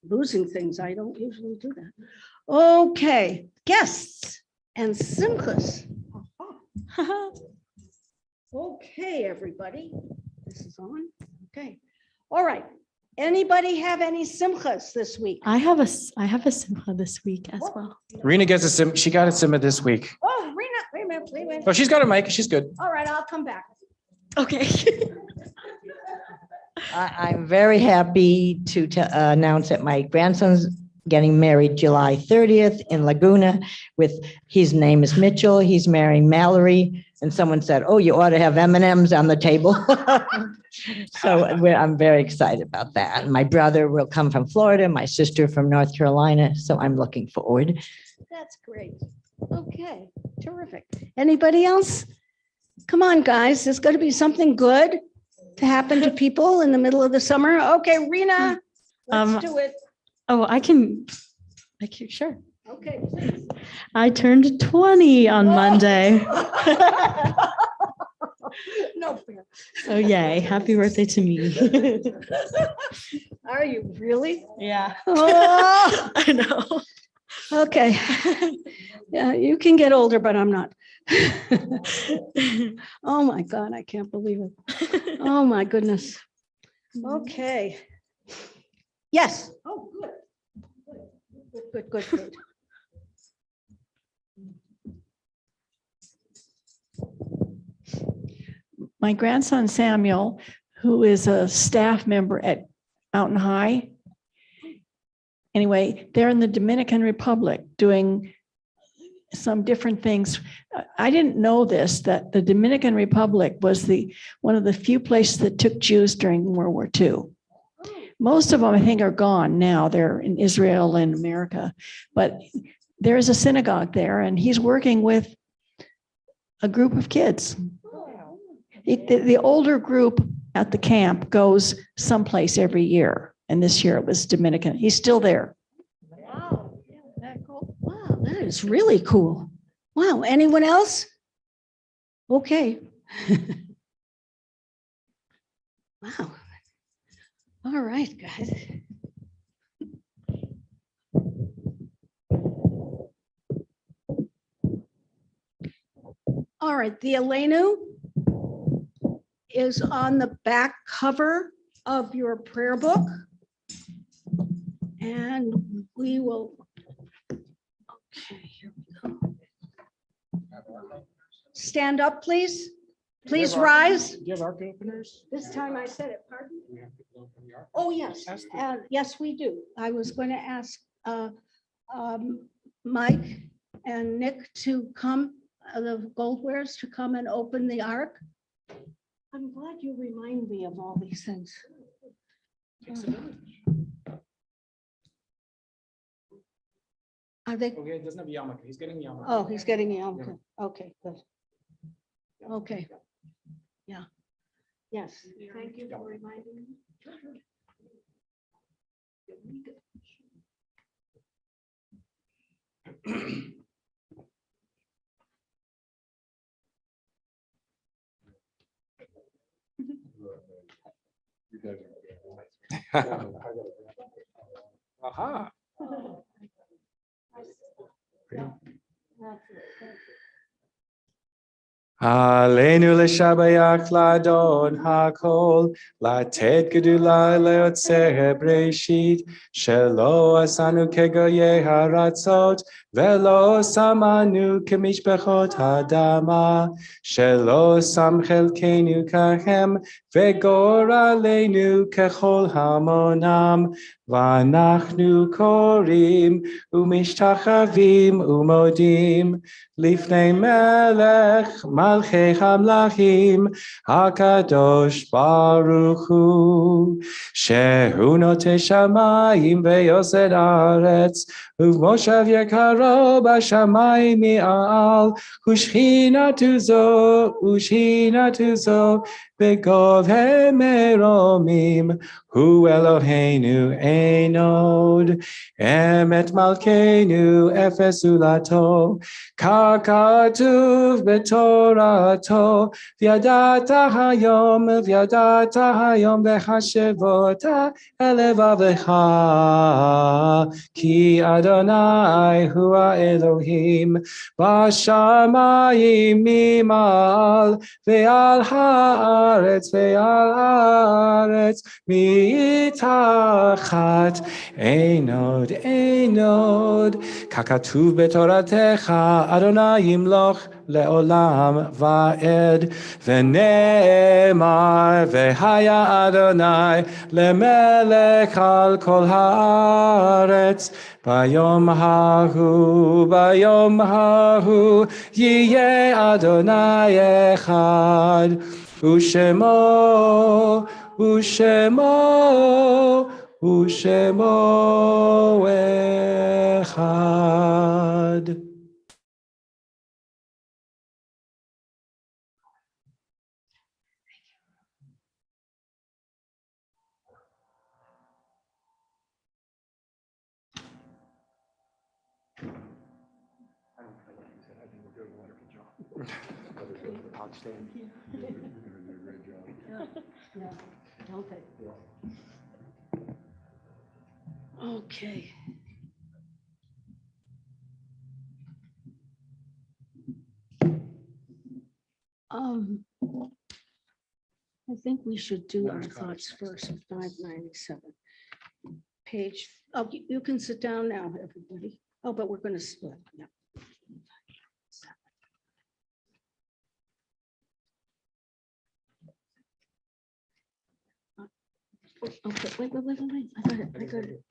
Losing things. I don't usually do that. Okay, guests and simchas. Okay, everybody. This is on. Okay. All right. Anybody have any simchas this week? I have a simcha this week as well. Rena gets a sim. She got a simma this week. Oh, Rena, wait a minute. Oh, she's got a mic. She's good. All right, I'll come back. Okay. I'm very happy to announce that my grandson's getting married July 30th in Laguna his name is Mitchell. He's marrying Mallory. And someone said, oh, you ought to have M&Ms on the table. So I'm very excited about that. And my brother will come from Florida, my sister from North Carolina. So I'm looking forward. That's great. Okay, terrific. Anybody else? Come on, guys. There's going to be something good to happen to people in the middle of the summer. Okay, Rena, let's do it. Oh, I can, sure. Okay, please. I turned 20 on Monday. No fear. So yay, happy birthday to me. Are you really? Yeah. Oh, I know. okay. Yeah, you can get older, but I'm not. Oh my God, I can't believe it. Oh my goodness. Okay. Yes. Oh, good. Good, good, good. My grandson Samuel, who is a staff member at Mountain High. Anyway, they're in the Dominican Republic doing some different things. I didn't know this, that the Dominican Republic was one of the few places that took Jews during World War II. Most of them, I think, are gone now. They're in Israel and America, but there is a synagogue there, and he's working with a group of kids. The older group at the camp goes someplace every year, and this year it was Dominican. He's still there. Wow. Wow, that is really cool. Wow. Anyone else? Okay. Wow. All right, guys. All right, the Elenu is on the back cover of your prayer book. And we will, okay, here we go. Stand up, please. Please rise. Do you have arc openers? This time I said it, pardon? We have people open the arc. Oh, yes, Ask them. yes, we do. I was going to ask Mike and Nick to come, the Goldwares to come and open the ark. I'm glad you remind me of all these things. Takes a village. Are they? Okay, he doesn't have a yarmulke. He's getting yarmulke. Oh, he's getting the, okay, okay, good. Okay. Yeah. Yes, thank you for reminding me. Aha. Aleinu l'shabayach l'adon hakol, latet gedula leotzeh breshit, shelo asanu kegoye haratzot, velo samanu kemishpechot hadama, shelo sam chelkenu kahem, vegor aleinu kechol hamonam, vanachnu korim, umishtachavim umodim, Lifnei melech malchei hamlachim hakadosh baruch hu shehu notei shamayim veyosed aretz uvmoshav yekaro b'shamayim mi'al ushchinatu zo begov hemeromim hu Eloheinu einod emet malkeinu efesu lato Kakatuv betorato, vyadata hayom v'chashevota elevavecha, ki Adonai hua Elohim, b'shamayim mimal, ve'al haaretz mitachat, einod, kakatuv betoratecha, Adonai yimloch leolam va'ed v'ne'emar v'haya Adonai lemelech al kol haaretz bayom hahu yiyeh Adonai echad ushemo echad. Don't they? Okay. I think we should do our thoughts first, 597. Page, oh, you can sit down now, everybody. Oh, but we're going to split. Yeah. Okay, wait. I got it.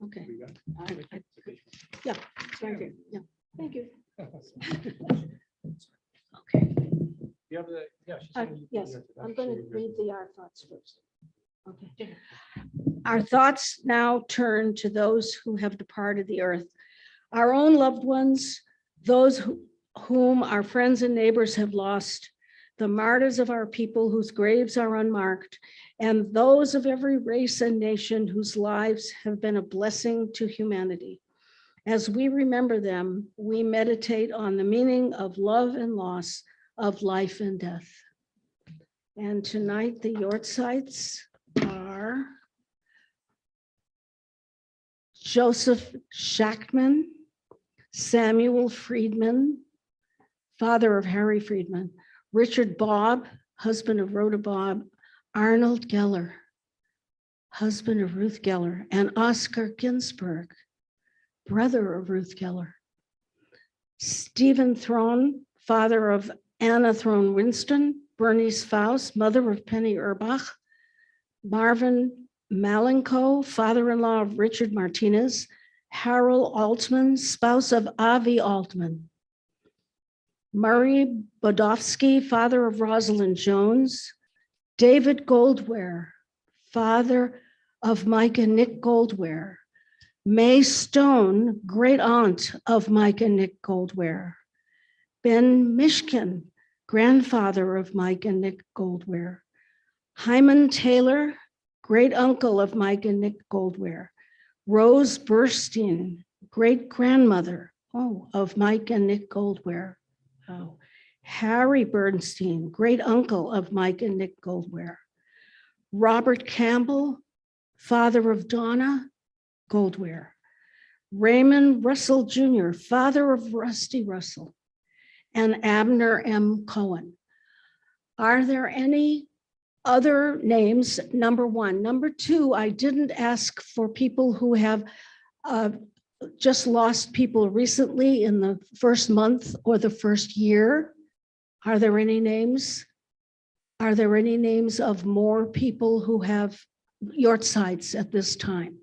Okay. Yeah, it's right here. Yeah, thank you. Okay. You have the, yeah. Yes, I'm going to read the our thoughts first. Okay. Our thoughts now turn to those who have departed the earth, our own loved ones, those whom our friends and neighbors have lost, the martyrs of our people whose graves are unmarked, and those of every race and nation whose lives have been a blessing to humanity. As we remember them, we meditate on the meaning of love and loss, of life and death. And tonight, the Yortsites are Joseph Shackman, Samuel Friedman, father of Harry Friedman, Richard Bobb, husband of Rhoda Bobb, Arnold Geller, husband of Ruth Geller, and Oscar Ginsburg, brother of Ruth Geller. Stephen Throne, father of Anna Throne Winston, Bernice Faust, mother of Penny Erbach, Marvin Malenko, father-in-law of Richard Martinez, Harold Altman, spouse of Avi Altman, Murray Bodofsky, father of Rosalind Jones, David Goldware, father of Mike and Nick Goldware, May Stone, great aunt of Mike and Nick Goldware, Ben Mishkin, grandfather of Mike and Nick Goldware, Hyman Taylor, great uncle of Mike and Nick Goldware, Rose Burstein, great grandmother of Mike and Nick Goldware, Harry Bernstein, great uncle of Mike and Nick Goldware, Robert Campbell, father of Donna Goldware, Raymond Russell Jr., father of Rusty Russell, and Abner M. Cohen. Are there any other names? Number one. Number two, I didn't ask for people who have just lost people recently in the first month or the first year. Are there any names? Are there any names of more people who have Yortsites at this time?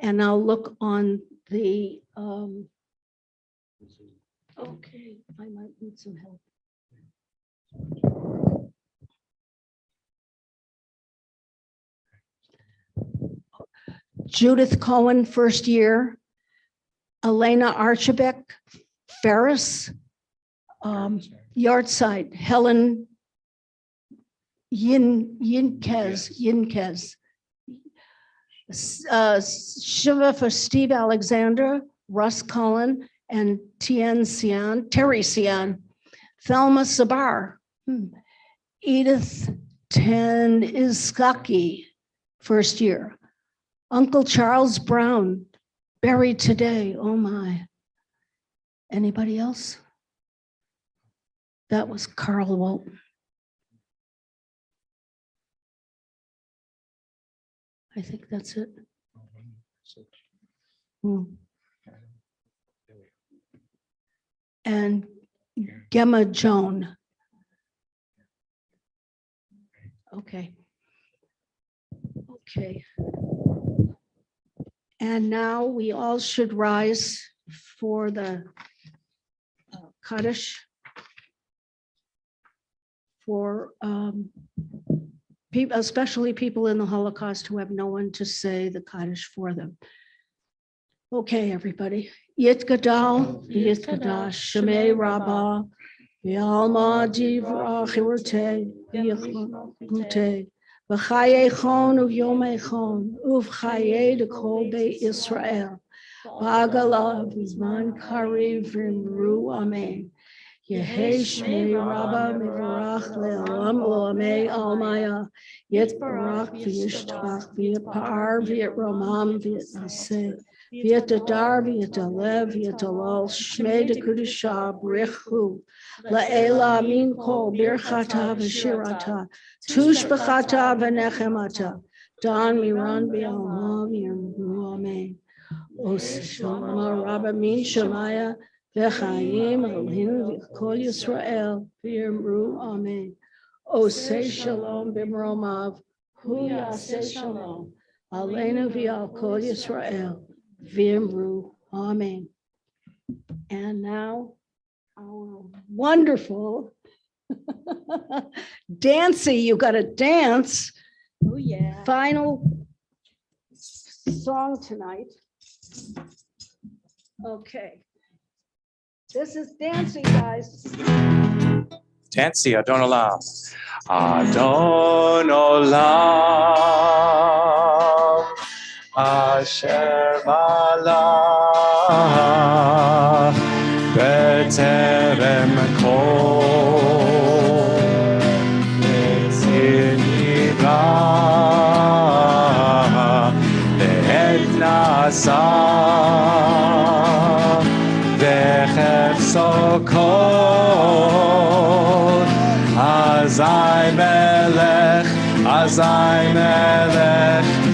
And I'll look on the, okay, I might need some help. Judith Cohen, first year. Elena Archibek, Ferris, Yardside, Helen Yinkes. Shiva for Steve Alexander, Russ Cullen, and Terry Sian, Thelma Sabar, Edith Ten-Iskaki, first year. Uncle Charles Brown, buried today. Oh my. Anybody else? That was Carl Walton. I think that's it. And Gemma Joan. Okay. Okay. And now we all should rise for the Kaddish for people, especially people in the Holocaust who have no one to say the Kaddish for them. Okay, everybody. Yit Gadal, Yit Gadash, Shemei Rabbah, Yalma Divrach Urte, Gute, V'chaye Chon Uv Yomei Uv Chaye de Kol Beit Israel, Ba'agala V'zman Kariv V'imru Amen. Yehi Shmei Rabba Mivarach Le'olam Lo'amei Almaya. Yitbarach v'yishtach v'yipar v'yitromam v'yitnaseh v'yitadar v'yitalev v'yitalol Shmei Dekudusha Brichu La'ela Min Kol Birchata v'shirata Tush B'chata v'nechemata Dan Miran B'yalma v'yirmu Amen. Os Shalom Rabba Min Shemaya V'chaim Elohim V'kol Yisrael V'yirmu Amen. Oseh Shalom B'mromav Hu Yaseh Shalom Aleinu V'al Kol Yisrael V'yirmu Amen. And now our wonderful Dancy, you got to dance. Oh, yeah. Final song tonight. Okay. This is Dancy, guys. Dancy, Adon Olam. Adon Olam. Asher malach b'terem kol Yetzir nivra ve'et nasa ve'chefso kol Azai melech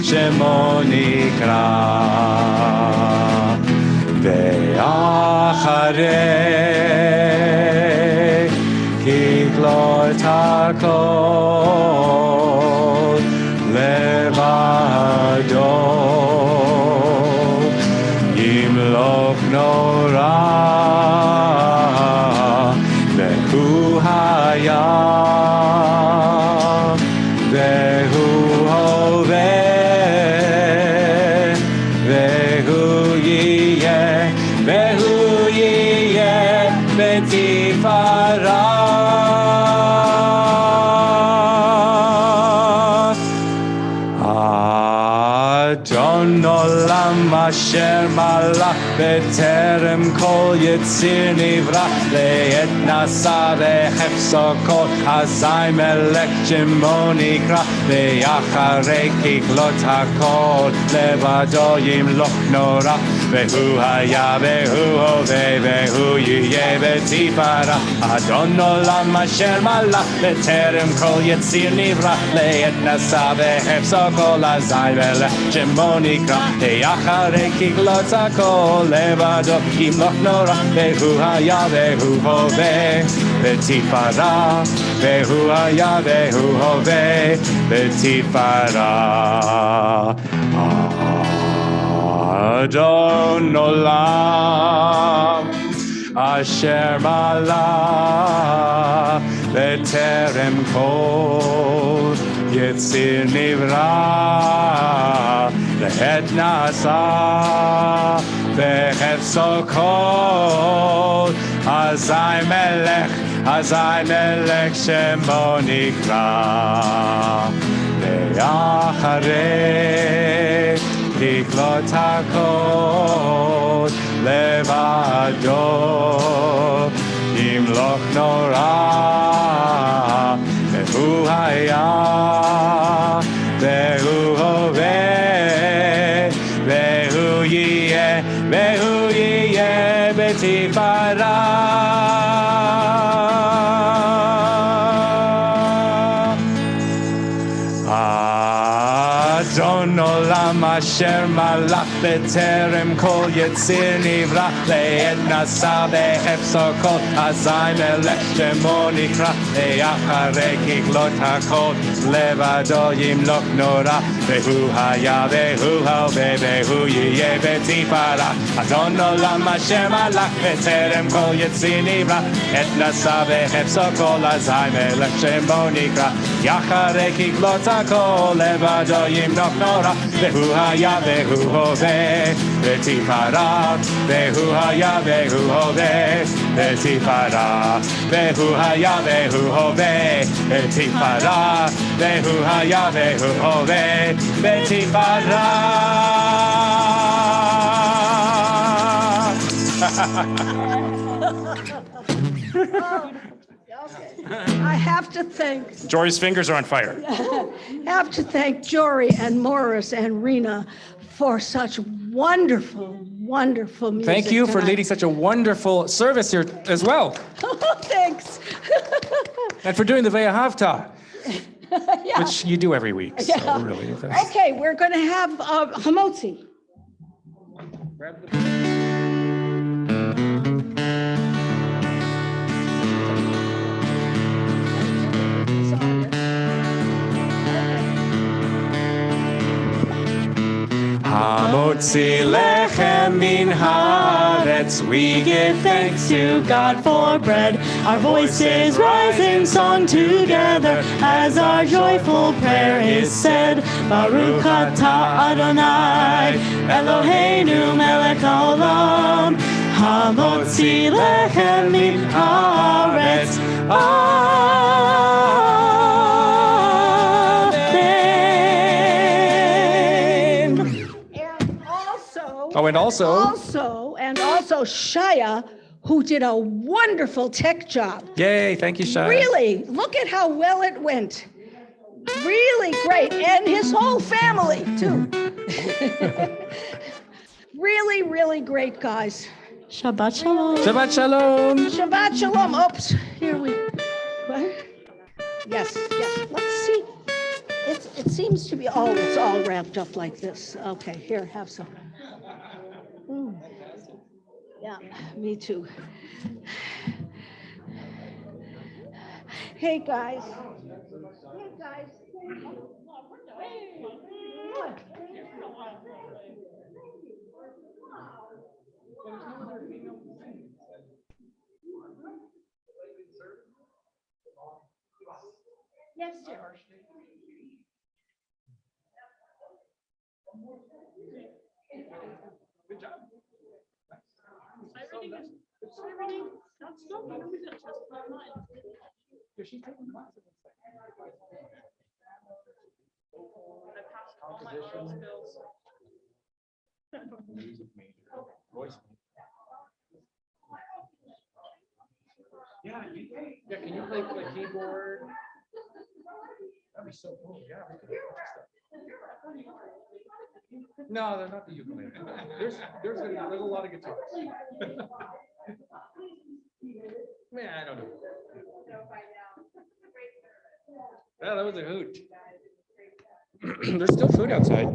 Shemo nikra ve'acharei kiklot hakol levado yimloch nora ve'hu haya ve'hu hoveh ve'hu yiyeh betifara Adon Olam asher malach b'terem kol Yetzir nivra le'et nasa ve'chefso kol Azai melech Shemo nikra ve'acharei kiklot hakol levado yimloch nora ve'hu haya ve'hu hoveh ve'hu yiyeh betifara Adon Olam asher malach b'terem kol Yetzir nivra le'et nasa ve'chefso kol Azai melech Shemo nikra ve'acharei kiklot hakol levado yimloch nora ve'hu haya ve'hu hoveh betifara ve'hu haya ve'hu hoveh betifara Adon Olam asher malach b'terem kol Yetzir nivra le'et nasa ve'chefso kol Azai melech Shemo nikra ve'acharei kiklot hakol levado yimloch nora ve'hu haya ve'hu hoveh ve'hu yiyeh betifara Adon Olam asher malach b'terem kol Yetzir nivra le'et nasa ve'chefso kol Azai melech Shemo nikra ve'acharei kiklot hakol levado yimloch nora ve'hu haya ve'hu hoveh ve'hu yiyeh betifara Adon Olam asher malach b'terem kol Yetzir nivra et nasa ve'chefso kol Azai melech Shemo nikra ve'acharei kiklot hakol levado yimloch nora ve'hu haya ve'hu hoveh betifara ve'hu haya ve'hu hoveh betifara ve'hu haya ve'hu hoveh betifara ve'hu haya ve'hu hoveh betifara Okay. I have to thank Jory's fingers are on fire. have to thank Jory and Morris and Rena for such wonderful, wonderful music. Thank you for tonight. leading such a wonderful service here as well, Thanks. and for doing the Ve'ahavta, Yeah. which you do every week. So Yeah. really, that's- Okay, we're going to have hamotzi. Hamotzi lechem min haaretz, we give thanks to God for bread. Our voices rise in song together as our joyful prayer is said. Baruch atah Adonai, Eloheinu melech haolam, hamotzi lechem min haaretz. Oh, and also, Also Shaya, who did a wonderful tech job. yay, thank you, Shai. Really, look at how well it went. Really great, and his whole family too. Really, really great, guys. Shabbat shalom. Shabbat shalom. Shabbat shalom. Oops, here we. What? Yes, yes. Let's see. It seems to be. Oh, it's all wrapped up like this. Okay, here, have some. Mm. Yeah, me too. Hey guys. Hey guys. Yes, dear. Good job. She's taking classes. Composition. Music major. Voice major. Yeah, can you play the keyboard? That'd be so cool. Yeah, we could do stuff. No, they're not the ukulele. There's a lot of guitars. Man, I don't know. Yeah, that was a hoot. There's still food outside.